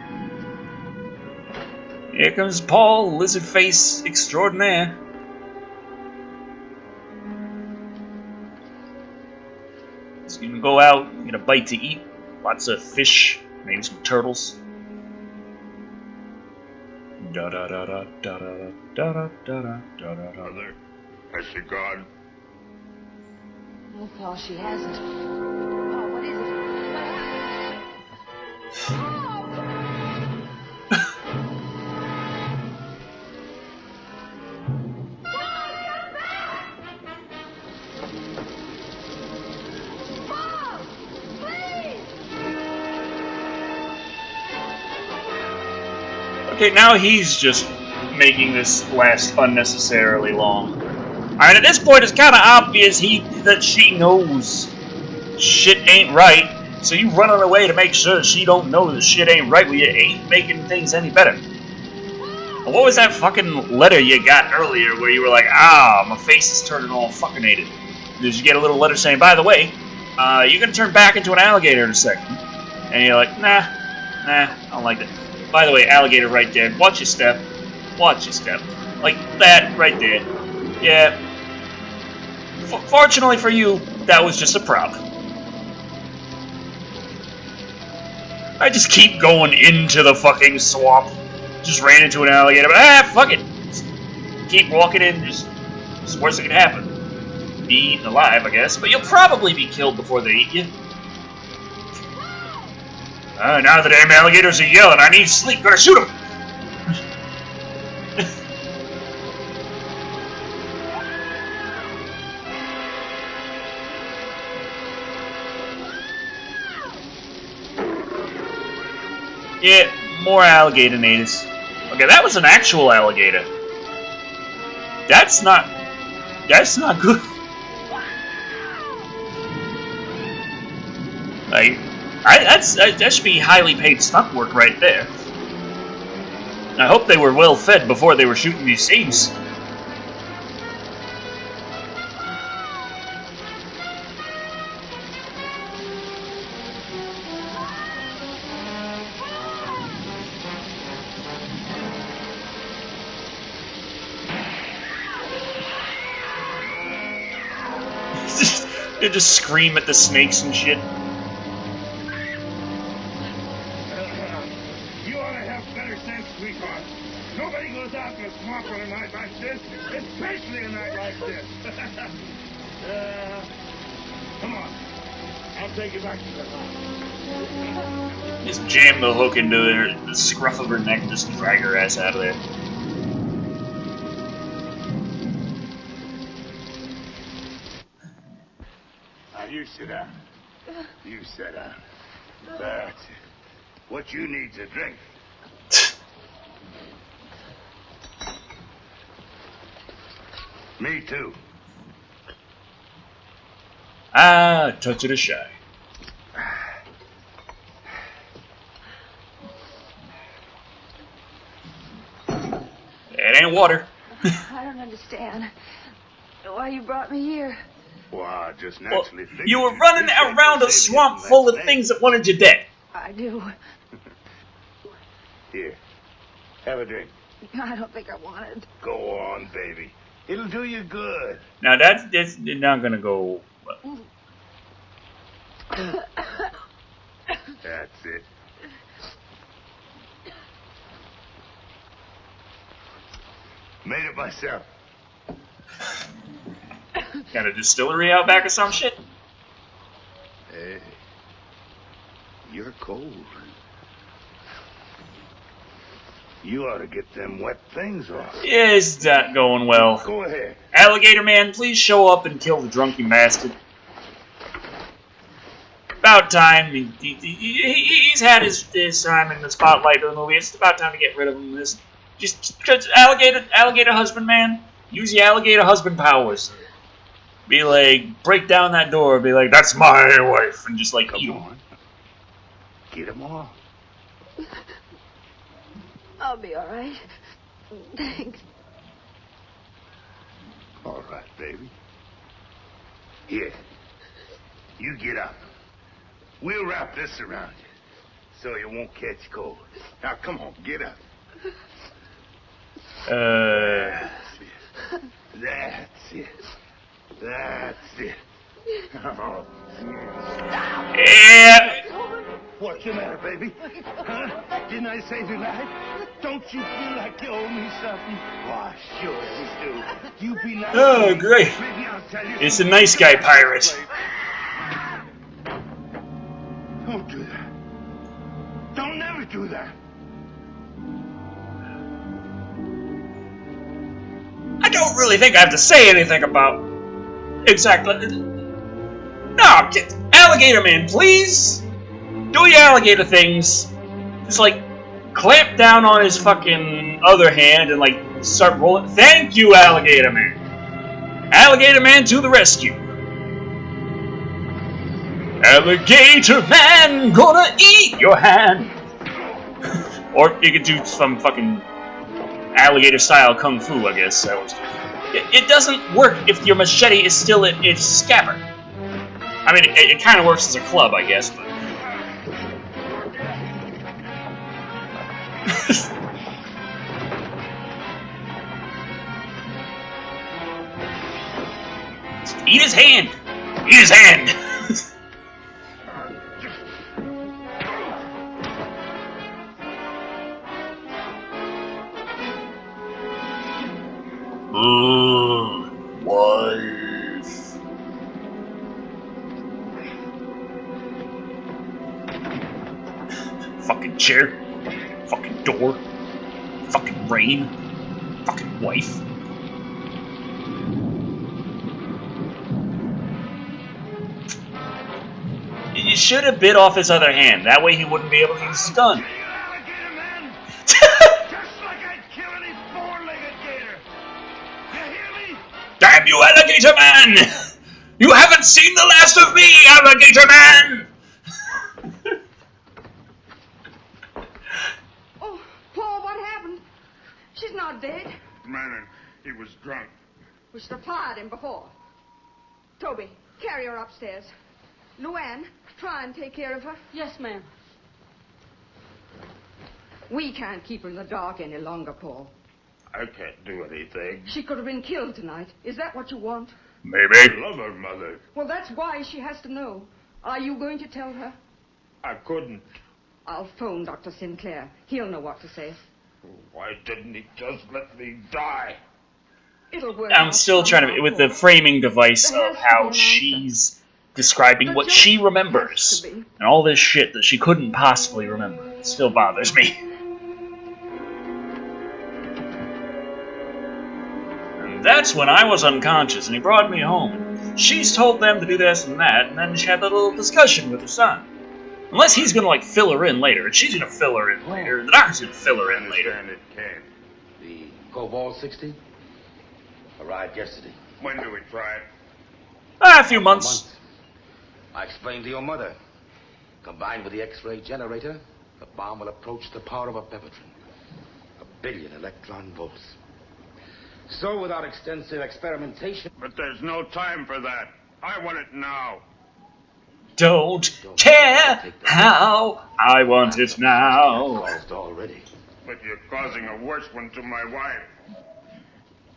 Here comes Paul, lizard face extraordinaire. He's gonna go out, get a bite to eat. Lots of fish, maybe some turtles. Da da da da da da da da da da da da. Mother, has she gone? No, Paul, she hasn't. Oh, what is it? Okay, now he's just making this last unnecessarily long. Alright, at this point it's kind of obvious that she knows shit ain't right, so you running away to make sure she don't know that shit ain't right, well, you ain't making things any better. What was that fucking letter you got earlier where you were like, my face is turning all fuckinated? Did you get a little letter saying, by the way, you're gonna turn back into an alligator in a second? And you're like, nah, I don't like that. By the way, alligator right there. Watch your step. Watch your step. Like that right there. Yeah. Fortunately for you, that was just a prop. I just keep going into the fucking swamp. just ran into an alligator, but fuck it. Just keep walking in, just worst that can happen. Be eaten alive, I guess, but you'll probably be killed before they eat you. Now the damn alligators are yelling, I need sleep, gotta shoot them! Yeah, more alligator natives. Okay, that was an actual alligator. That's not good. Like, that should be highly paid stunt work right there. I hope they were well fed before they were shooting these scenes. They just scream at the snakes and shit. You ought to have better sense, sweetheart. Nobody goes out in the swamp on a night like this, especially a night like this. Come on. I'll take you back to the house. Just jam the hook into the scruff of her neck and just drag her ass out of there. You sit down. You sit down. That's it. What you need's a drink. Me too. A touch of the shy. It ain't water. I don't understand why you brought me here. Well, I just naturally figured you were running around a swamp full of things that wanted you dead. I do. Here, have a drink. I don't think I want it. Go on, baby. It'll do you good. Now that's not gonna go well. That's it. Made it myself. Got a distillery out back or some shit? Hey, you're cold. You ought to get them wet things off. Yeah, it's not going well. Go ahead. Alligator Man, please show up and kill the drunken bastard. About time. He's had his time in the spotlight of the movie. It's about time to get rid of him. Just alligator husband man. Use the alligator husband powers. Be like, break down that door. Be like, that's my wife, and just like eat him. Get him off. I'll be all right. Thanks. All right, baby. Here, you get up. We'll wrap this around you so you won't catch cold. Now, come on, get up. That's it. That's it. Oh. Yeah. What's the matter, baby? Huh? Didn't I save your life? Don't you feel like you owe me something? Why, sure you do. You be nice. Oh, great. Maybe I'll tell you. It's a nice guy pirate. Don't do that. Don't never do that. I don't really think I have to say anything about exactly. No, Alligator Man, please do your alligator things. Just like clamp down on his fucking other hand and like start rolling. Thank you, Alligator Man. Alligator Man to the rescue. Alligator Man gonna eat your hand. Or you could do some fucking alligator style kung fu, I guess. It doesn't work if your machete is still in its scabbard. I mean, it kind of works as a club, I guess, but... Eat his hand! Eat his hand! chair, fucking door, fucking rain, fucking wife. You should have bit off his other hand. That way he wouldn't be able to use his gun. Alligator man! Just like I'd kill any four-legged gator! You hear me? Damn you, alligator man! You haven't seen the last of me, alligator man! Oh, Paul, what happened? She's not dead. Man, he was drunk. We should have fired him before. Toby, carry her upstairs. Luann, try and take care of her. Yes, ma'am. We can't keep her in the dark any longer, Paul. I can't do anything. She could have been killed tonight. Is that what you want? Maybe. I love her, Mother. Well, that's why she has to know. Are you going to tell her? I couldn't. I'll phone Dr. Sinclair. He'll know what to say. Why didn't he just let me die? It'll work. I'm still trying to, with the framing device of how she's describing what she remembers. And all this shit that she couldn't possibly remember. It still bothers me. And that's when I was unconscious and he brought me home. She's told them to do this and that, and then she had that little discussion with her son. Unless he's gonna, like, fill her in later, and she's gonna fill her in later, and the doctor's gonna fill her in later. It came. The Cobalt 60 arrived yesterday. When do we try it? A few months. I explained to your mother. Combined with the X-ray generator, the bomb will approach the power of a pepitron. 1 billion electron volts. So, without extensive experimentation... But there's no time for that. I want it now. Don't care how I want it now. Already. But you're causing a worse one to my wife.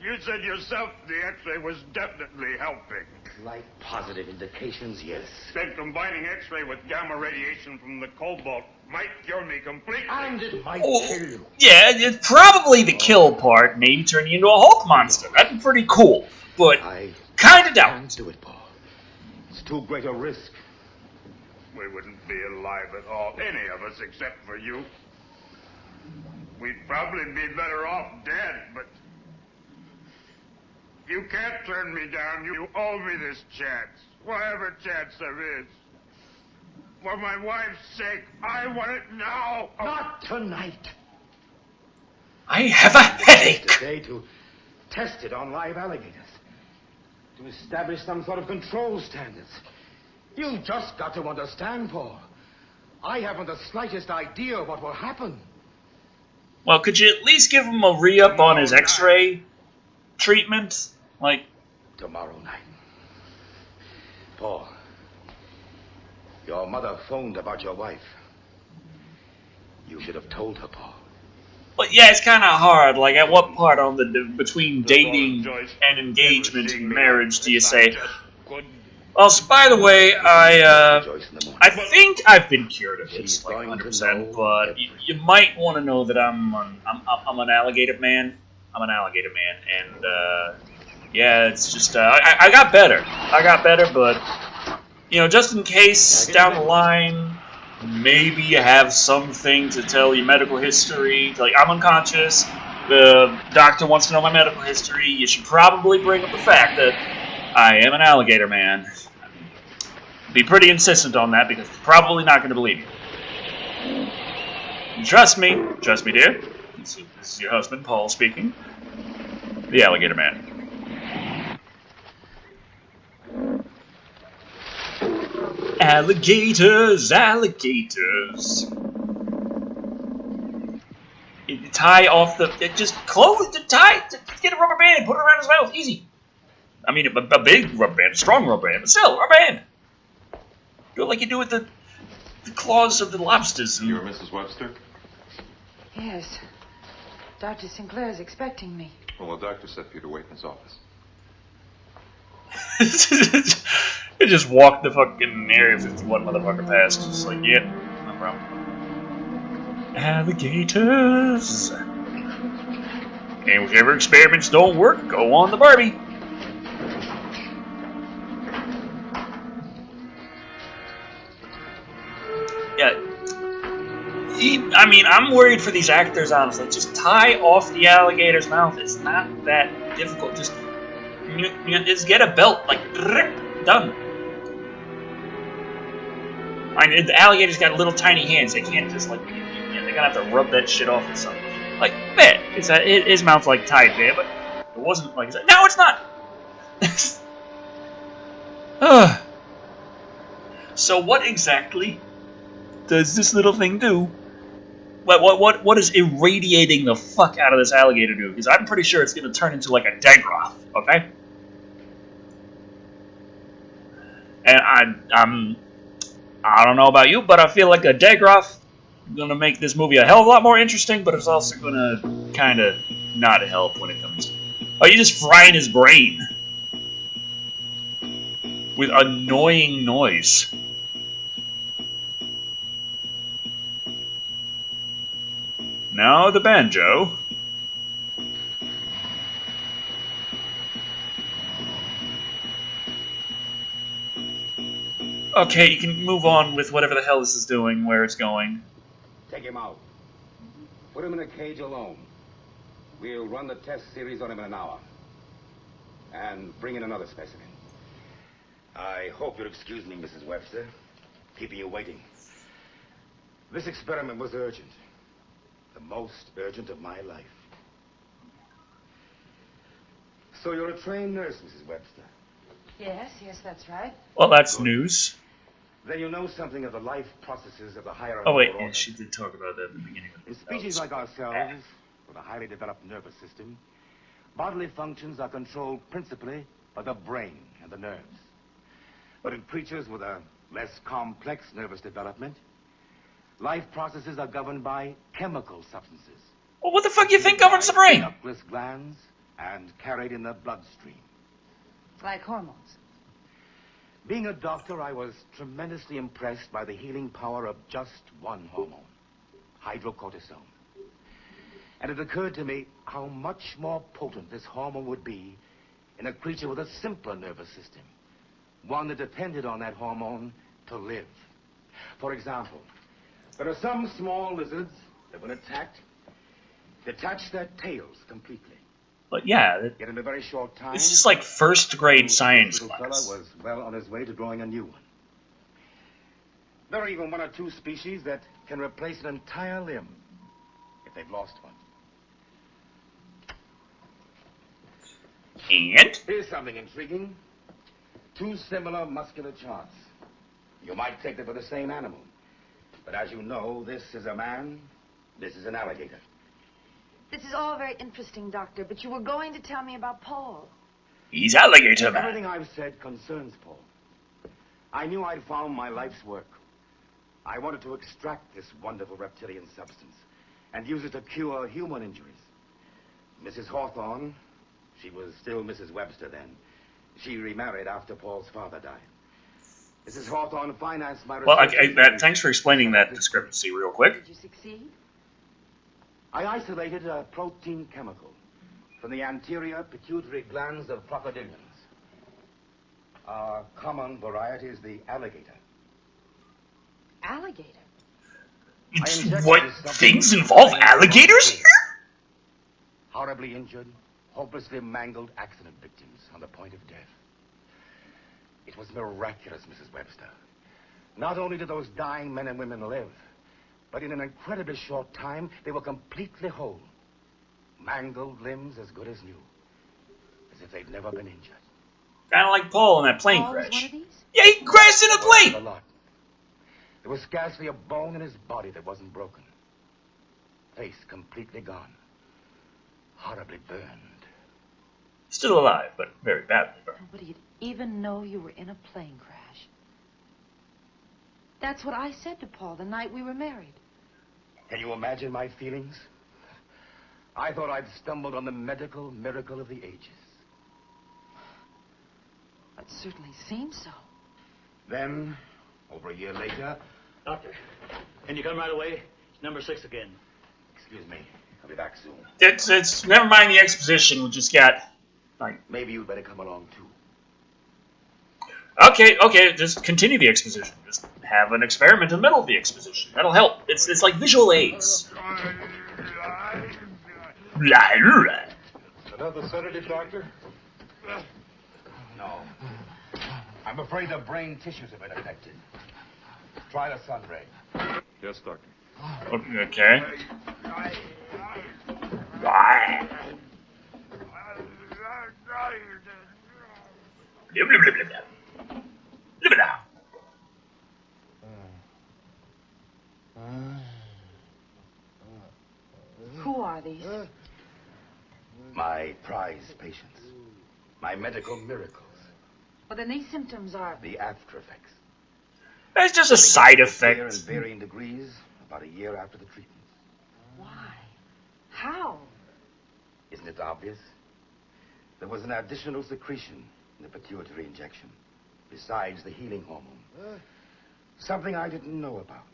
You said yourself the X-ray was definitely helping. Slight positive indications, yes. Then combining X-ray with gamma radiation from the cobalt might kill me completely. And it might Oh, kill you. yeah, it's probably the kill part. Maybe turn you into a Hulk monster. That'd be pretty cool. But kind of doubt. Can't do it, Paul. It's too great a risk. We wouldn't be alive at all, any of us except for you. We'd probably be better off dead, but... You can't turn me down. You owe me this chance. Whatever chance there is. For my wife's sake, I want it now. Not tonight. I have a headache. Today to test it on live alligators. To establish some sort of control standards. You've just got to understand, Paul. I haven't the slightest idea of what will happen. Well, could you at least give him a re-up on his X-ray treatment? Like... Tomorrow night. Paul, your mother phoned about your wife. You should have told her, Paul. But yeah, it's kind of hard. Like, at what part on the between dating and engagement and marriage do you say, well, so by the way, I think I've been cured of this, like 100%, but you might want to know that I'm an alligator man. I'm an alligator man, and yeah, it's just I got better. I got better, but you know, just in case down the line, maybe you have something to tell your medical history. Like, I'm unconscious. The doctor wants to know my medical history. You should probably bring up the fact that I am an alligator man. Be pretty insistent on that because he's probably not going to believe you. And trust me, dear. This is your husband, Paul, speaking. The alligator man. Alligators, alligators. You tie off the... Just close the tie. Just get a rubber band and put it around his mouth. Easy. I mean, a big rubber band, a strong rubber band, but still, rubber band. Do it like you do with the claws of the lobsters. You're Mrs. Webster? Yes. Dr. Sinclair is expecting me. Well, the doctor said for you to wait in his office. It just walked the fucking Area 51 motherfucker past. Just like, yeah, no problem. Alligators. And whichever experiments don't work, go on the Barbie. Yeah. I mean, I'm worried for these actors, honestly. Just tie off the alligator's mouth. It's not that difficult. Just get a belt, like, done. I mean, the alligator's got little tiny hands. They can't just, like, they're gonna have to rub that shit off or something. Like, man, his mouth's, like, tied there, but it wasn't like, no, it's not! So what exactly does this little thing do? What is irradiating the fuck out of this alligator do? Because I'm pretty sure it's going to turn into like a Dagroth, okay? And I don't know about you, but I feel like a Dagroth is going to make this movie a hell of a lot more interesting, but it's also going to kind of not help when it comes. Oh, you're just frying his brain with annoying noise. Now the banjo. Okay, you can move on with whatever the hell this is doing, where it's going. Take him out. Put him in a cage alone. We'll run the test series on him in an hour. And bring in another specimen. I hope you'll excuse me, Mrs. Webster. Keeping you waiting. This experiment was urgent. The most urgent of my life. So you're a trained nurse, Mrs. Webster? Yes, that's right. Well, that's news. Then you know something of the life processes of the higher... Oh, wait, yeah, she did talk about that at the beginning. In species like ourselves, with a highly developed nervous system, bodily functions are controlled principally by the brain and the nerves. But in creatures with a less complex nervous development, life processes are governed by chemical substances. Well, what the fuck do you think governs the brain? Ductless glands and carried in the bloodstream. Like hormones. Being a doctor, I was tremendously impressed by the healing power of just one hormone, hydrocortisone. And it occurred to me how much more potent this hormone would be in a creature with a simpler nervous system, one that depended on that hormone to live. For example, there are some small lizards that, when attacked, detach their tails completely. But yeah, yet in a very short time, this is like first grade science class. class. Was well on his way to growing a new one. There are even one or two species that can replace an entire limb if they've lost one. And? Here's something intriguing. Two similar muscular charts. You might take them for the same animal. But as you know, this is a man, this is an alligator. This is all very interesting, Doctor, but you were going to tell me about Paul. He's Alligator Man. Everything I've said concerns Paul. I knew I'd found my life's work. I wanted to extract this wonderful reptilian substance and use it to cure human injuries. Mrs. Hawthorne, she was still Mrs. Webster then. She remarried after Paul's father died. Mrs. Hawthorne financed my research. Well, thanks for explaining that discrepancy real quick. Did you succeed? I isolated a protein chemical from the anterior pituitary glands of crocodilians. Our common variety is the alligator. Alligator? What? Things involve alligators here? Horribly injured, hopelessly mangled accident victims on the point of death. It was miraculous, Mrs. Webster. Not only did those dying men and women live, but in an incredibly short time, they were completely whole. Mangled limbs as good as new. As if they'd never been injured. Kind of like Paul in that plane Paul was crash. one of these? Yeah, he crashed in a plane! A lot. There was scarcely a bone in his body that wasn't broken. Face completely gone. Horribly burned. Still alive, but very badly burned. Nobody'd even know you were in a plane crash. That's what I said to Paul the night we were married. Can you imagine my feelings? I thought I'd stumbled on the medical miracle of the ages. It certainly seems so. Then, over a year later... Doctor, can you come right away? It's number 6 again. Excuse me. I'll be back soon. It's never mind the exposition. We just got like. Maybe you'd better come along too. Okay. Just continue the exposition. Just have an experiment in the middle of the exposition. That'll help. It's like visual aids. Another sedative, Doctor? No. I'm afraid the brain tissues have been affected. Try the sun ray. Yes, Doctor. Okay. Who are these? My prize patients. My medical miracles. Well, then these symptoms are... The after effects. That's just a side Here effect. in varying degrees, about a year after the treatment. Why? How? Isn't it obvious? There was an additional secretion in the pituitary injection, besides the healing hormone. Something I didn't know about,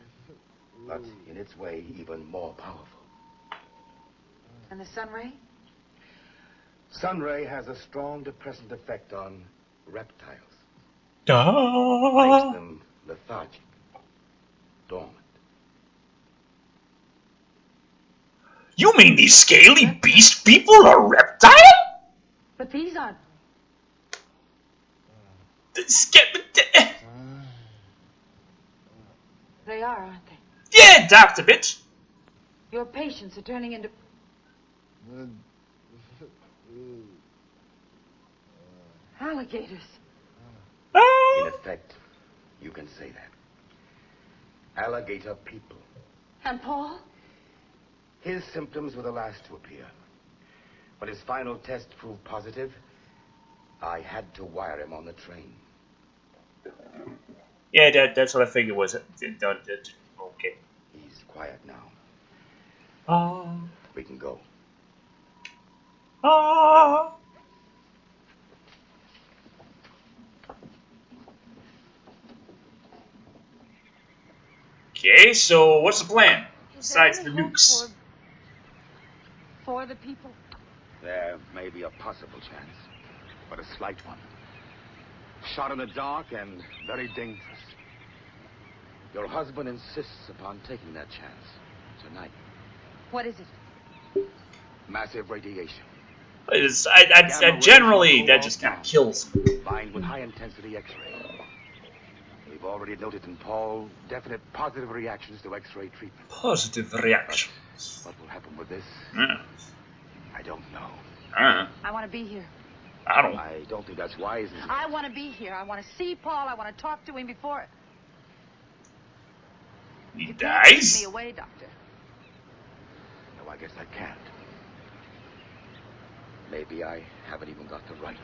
but in its way, even more powerful. And the sun ray? Sunray has a strong depressant effect on reptiles. Duh. Makes them lethargic, dormant. You mean these scaly beast people are reptile? But these aren't... They are, aren't they? Yeah, Dr. Bitch. Your patients are turning into... alligators. In effect, you can say that. Alligator people. And Paul? His symptoms were the last to appear. When his final test proved positive, I had to wire him on the train. Yeah, that's what I figured was it. Okay. He's quiet now. Ah. We can go. Ah. Okay, so what's the plan? Besides the nukes. For the people? There may be a possible chance, but a slight one. Shot in the dark and very dangerous. Your husband insists upon taking that chance tonight. What is it? Massive radiation. Generally, that just kind of kills me. Combined with high-intensity X-ray. We've already noted in Paul definite positive reactions to X-ray treatment. Positive reactions. What will happen with this? I don't know. I want to be here. I don't think that's wise. I want to be here. I want to see Paul. I want to talk to him before... He You can't take dies? me away, Doctor. No, I guess I can't. Maybe I haven't even got the right.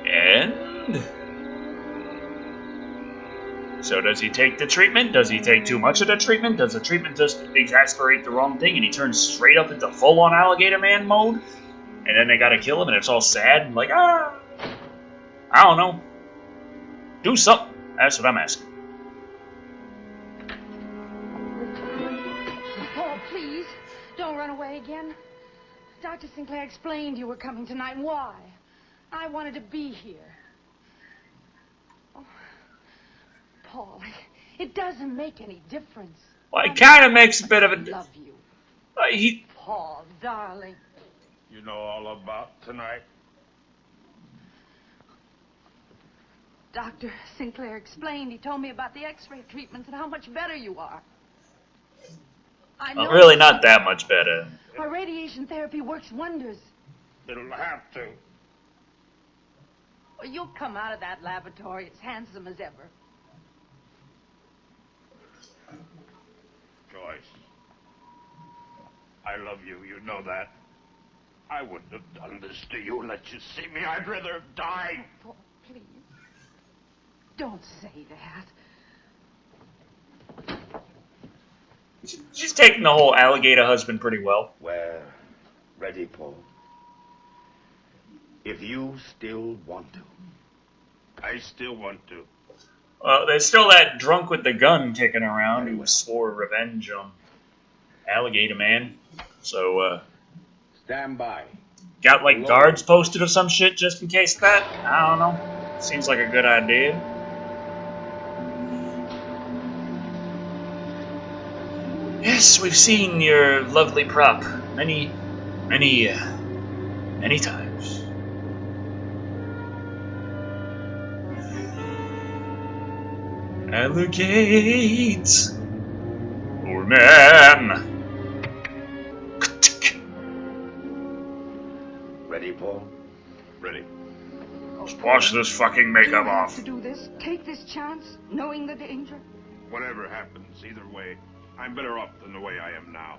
And... so does he take the treatment? Does he take too much of the treatment? Does the treatment just exasperate the wrong thing and he turns straight up into full-on alligator man mode? And then they gotta kill him and it's all sad and like, I don't know. Do something. That's what I'm asking. Paul, please, don't run away again. Dr. Sinclair explained you were coming tonight and why. I wanted to be here. Oh, Paul, it doesn't make any difference. Well, it kind of makes a bit of a... I love you. Paul, darling. You know all about tonight? Dr. Sinclair explained. He told me about the X-ray treatments and how much better you are. I know. Well, really not that much better. My radiation therapy works wonders. It'll have to. Well, you'll come out of that laboratory as handsome as ever. Joyce. I love you, you know that. I wouldn't have done this to you, let you see me. I'd rather have died. Paul, please. Don't say that. She's taking the whole alligator husband pretty well. We're ready, Paul. If you still want to. I still want to. Well, there's still that drunk with the gun kicking around who swore revenge on Alligator Man. So, Stand by. got like guards posted or some shit just in case of that? I don't know. Seems like a good idea. Yes, we've seen your lovely prop many times. Alligates. Or man. Ready, Paul? Ready. Let's wash this fucking makeup off. To do this, take this chance, knowing the danger. Whatever happens, either way, I'm better off than the way I am now.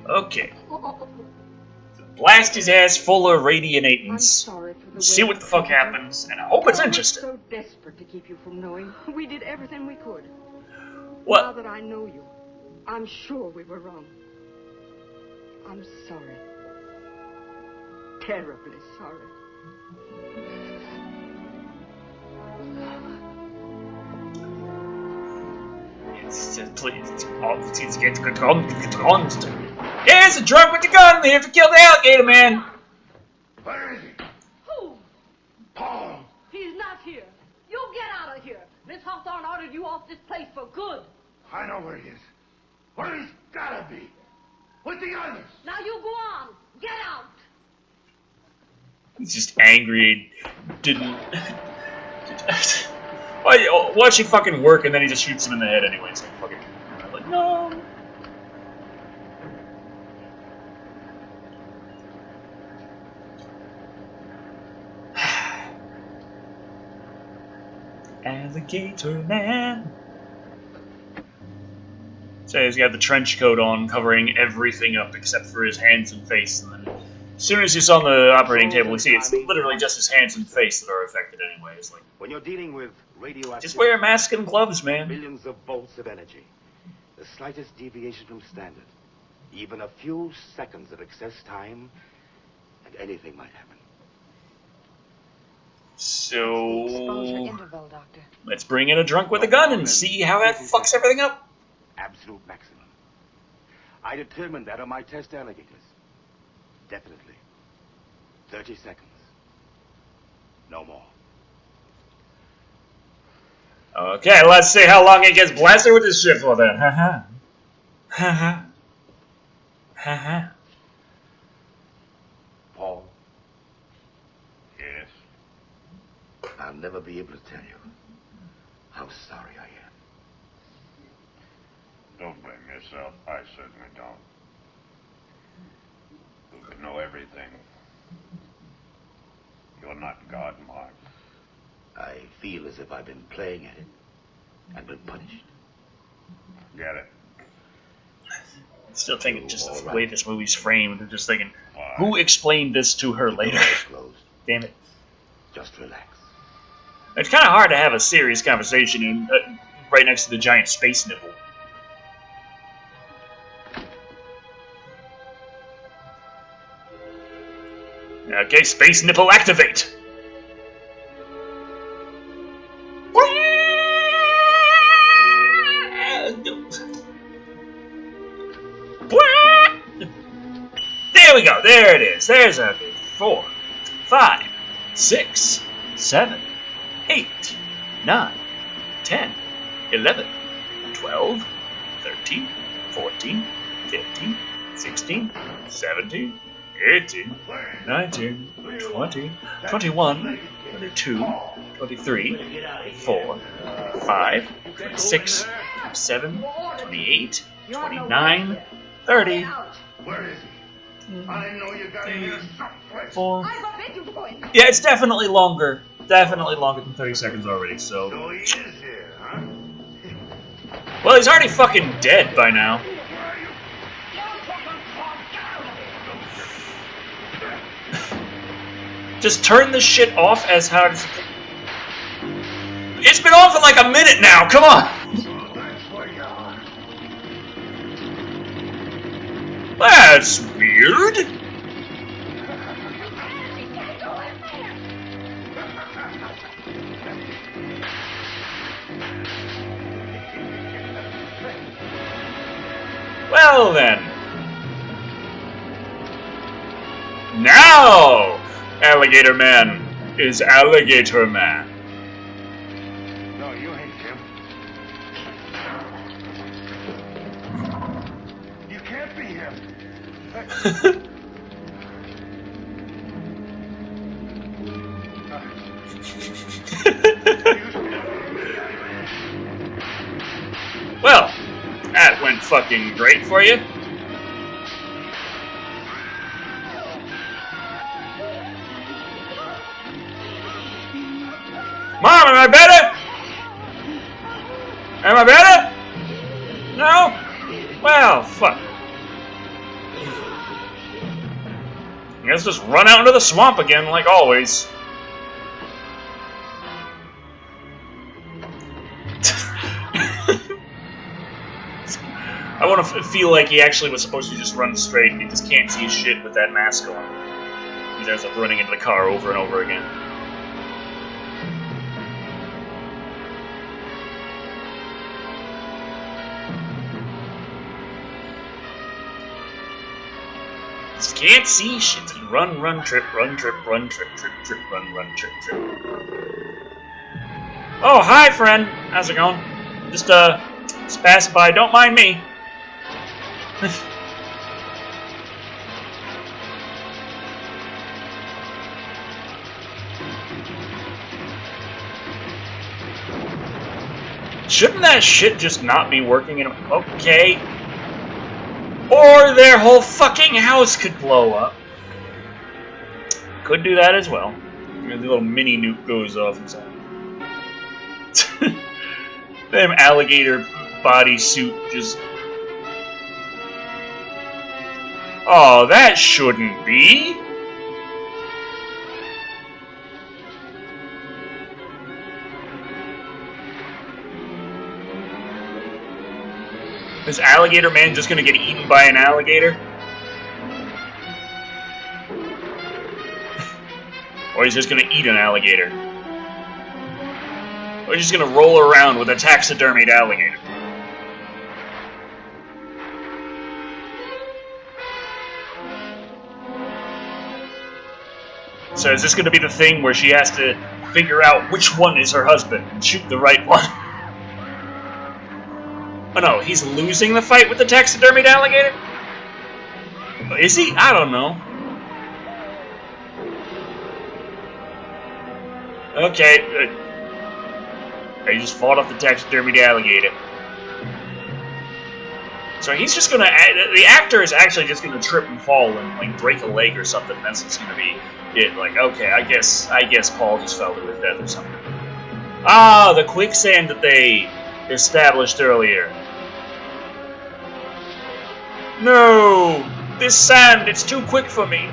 Okay. Blast his ass full of radianatants. See what the fuck happens, and I hope it's interesting. I was so desperate to keep you from knowing. We did everything we could. What? Now that I know you, I'm sure we were wrong. I'm sorry. Terribly sorry. Please, get on. Here's a drunk with the gun. They have to kill the Alligator Man. Where is he? Who? Paul! He's not here. You get out of here. Miss Hawthorne ordered you off this place for good. I know where he is. Where he's gotta be. With the others. Now you go on. Get out. He's just angry. Didn't. Why'd she fucking work and then he just shoots him in the head anyway? It's like fucking. I'm like, no. Alligator Man. So he's got the trench coat on, covering everything up except for his hands and face. And then, as soon as he's on the operating table, we see it's literally just his hands and face that are affected anyway. It's like, When you're dealing with radioactive... just wear a mask and gloves, man. Millions of volts of energy. The slightest deviation from standard. Even a few seconds of excess time, and anything might happen. Exposure So, interval, Doctor. let's bring in a drunk with a gun and see how that fucks everything up. Absolute maximum. I determined that on my test alligators. Definitely. 30 seconds. No more. Okay, let's see how long he gets blasted with this shit for then. Haha. Haha. Haha. Paul, Yes. I'll never be able to tell you how sorry I am. Don't blame yourself. I certainly don't. Who could know everything? You're not God, Mark. I feel as if I've been playing at it and been punished. Get it? Still thinking just the way this movie's framed. I'm just thinking, who explained this to her later? Damn it. Just relax. It's kind of hard to have a serious conversation in, right next to the giant space nipple. Okay, space nipple activate! There we go, there it is. There's a 4, 5, 6, 7, 8, 9, 10, 11, 12, 13, 14, 15, 16, 17, 18, 19, 20, 21, 22, 23, 24, 25, 26, 27, 28, 29, 30, Where is he? I know you got him here someplace. 4. I forbid you to go in. Yeah, it's definitely longer. Definitely longer than 30 seconds already, so... So he is here, huh? Well, he's already fucking dead by now. Just turn this shit off as hard as... It's been on for like a minute now, come on! That's weird. Well then. Now, Alligator Man is Alligator Man. No, you ain't him. You can't be him. Well, that went fucking great for you. Mom, am I better? Am I better? No? Well, fuck. I guess just run out into the swamp again, like always. I want to feel like he actually was supposed to just run straight, and he just can't see shit with that mask on. He ends up running into the car over and over again. Just can't see shit. Just run, run, trip, run, trip, run, trip, trip, trip, run, run, trip, trip. Oh, hi, friend. How's it going? Just passing by. Don't mind me. Shouldn't that shit just not be working? Okay. Or their whole fucking house could blow up. Could do that as well. The little mini nuke goes off inside. Damn alligator bodysuit just... Oh, that shouldn't be. Is Alligator Man just gonna get eaten by an alligator? Or he's just gonna eat an alligator? Or he's just gonna roll around with a taxidermied alligator? So is this gonna be the thing where she has to figure out which one is her husband and shoot the right one? Oh no, he's losing the fight with the taxidermied alligator? Is he? I don't know. Okay. He just fought off the taxidermied alligator. So he's just gonna... The actor is actually just gonna trip and fall and like break a leg or something. That's just gonna be it. Like, okay, I guess Paul just fell to his death or something. Ah, the quicksand that they established earlier. No! This sand, it's too quick for me.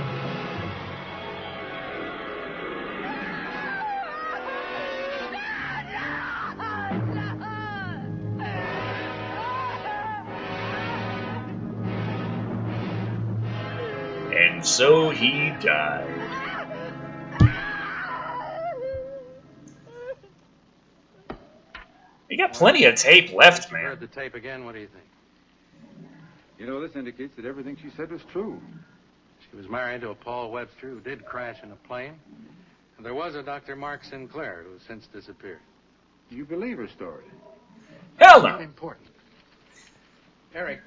And so he died. You got plenty of tape left, man. Heard the tape again. What do you think? You know, this indicates that everything she said was true. She was married to a Paul Webster who did crash in a plane. And there was a Dr. Mark Sinclair who has since disappeared. You believe her story? Hell no. Not important. Eric,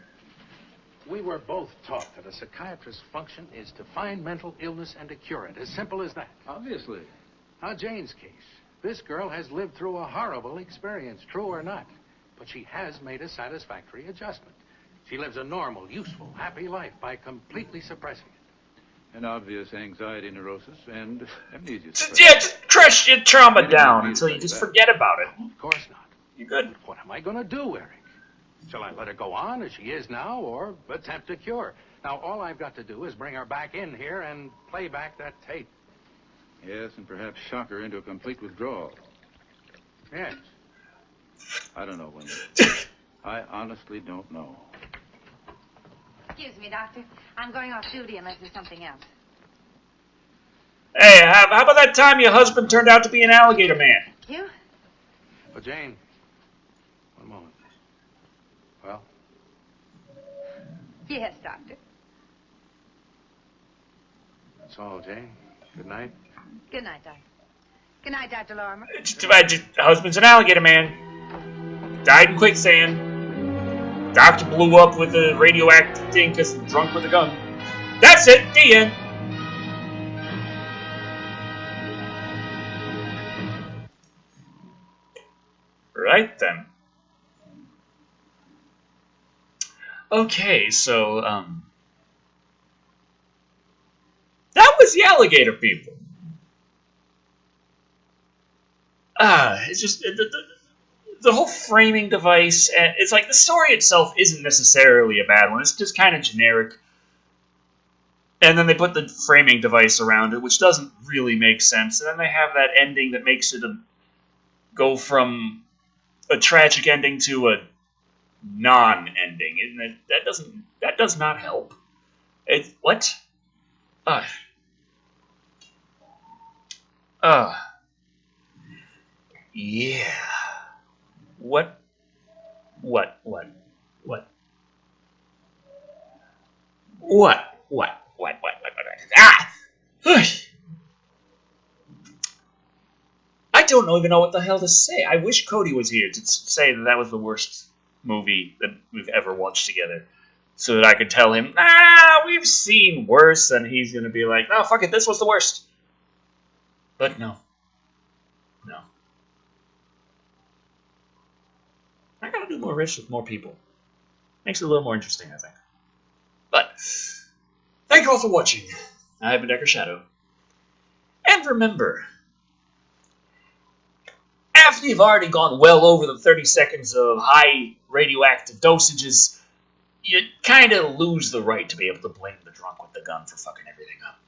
we were both taught that a psychiatrist's function is to find mental illness and to cure it. As simple as that. Obviously. Now, Jane's case. This girl has lived through a horrible experience, true or not. But she has made a satisfactory adjustment. She lives a normal, useful, happy life by completely suppressing it. An obvious anxiety neurosis and amnesia. Yeah, just crush your trauma down until you just forget about it. Of course not. You good? What am I going to do, Eric? Shall I let her go on as she is now or attempt a cure? Now, all I've got to do is bring her back in here and play back that tape. Yes, and perhaps shock her into a complete withdrawal. Yes. I don't know, Wendy. I honestly don't know. Excuse me, Doctor. I'm going off duty unless there's something else. Hey, how about that time your husband turned out to be an alligator man? Thank you. But Jane, one moment. Well? Yes, Doctor. That's all, Jane. Good night. Good night, Doctor. Good night, Dr. Lorimer. It's too bad your husband's an alligator man. Died in quicksand. Doctor blew up with a radioactive thing because he's drunk with a gun. That's it. The end. Right then. Okay, so, that was the alligator people. It's just, the whole framing device, and it's like the story itself isn't necessarily a bad one. It's just kind of generic. And then they put the framing device around it, which doesn't really make sense. And then they have that ending that makes it go from a tragic ending to a non-ending. And that does not help. What? Yeah. What? Ah! I don't even know what the hell to say. I wish Cody was here to say that was the worst movie that we've ever watched together. So that I could tell him, we've seen worse, and he's going to be like, oh, fuck it, this was the worst. But no. No. I gotta do more Riffs with more people. Makes it a little more interesting, I think. But, thank you all for watching. I've been Decker Shado. And remember, after you've already gone well over the 30 seconds of high radioactive dosages, you kind of lose the right to be able to blame the drunk with the gun for fucking everything up.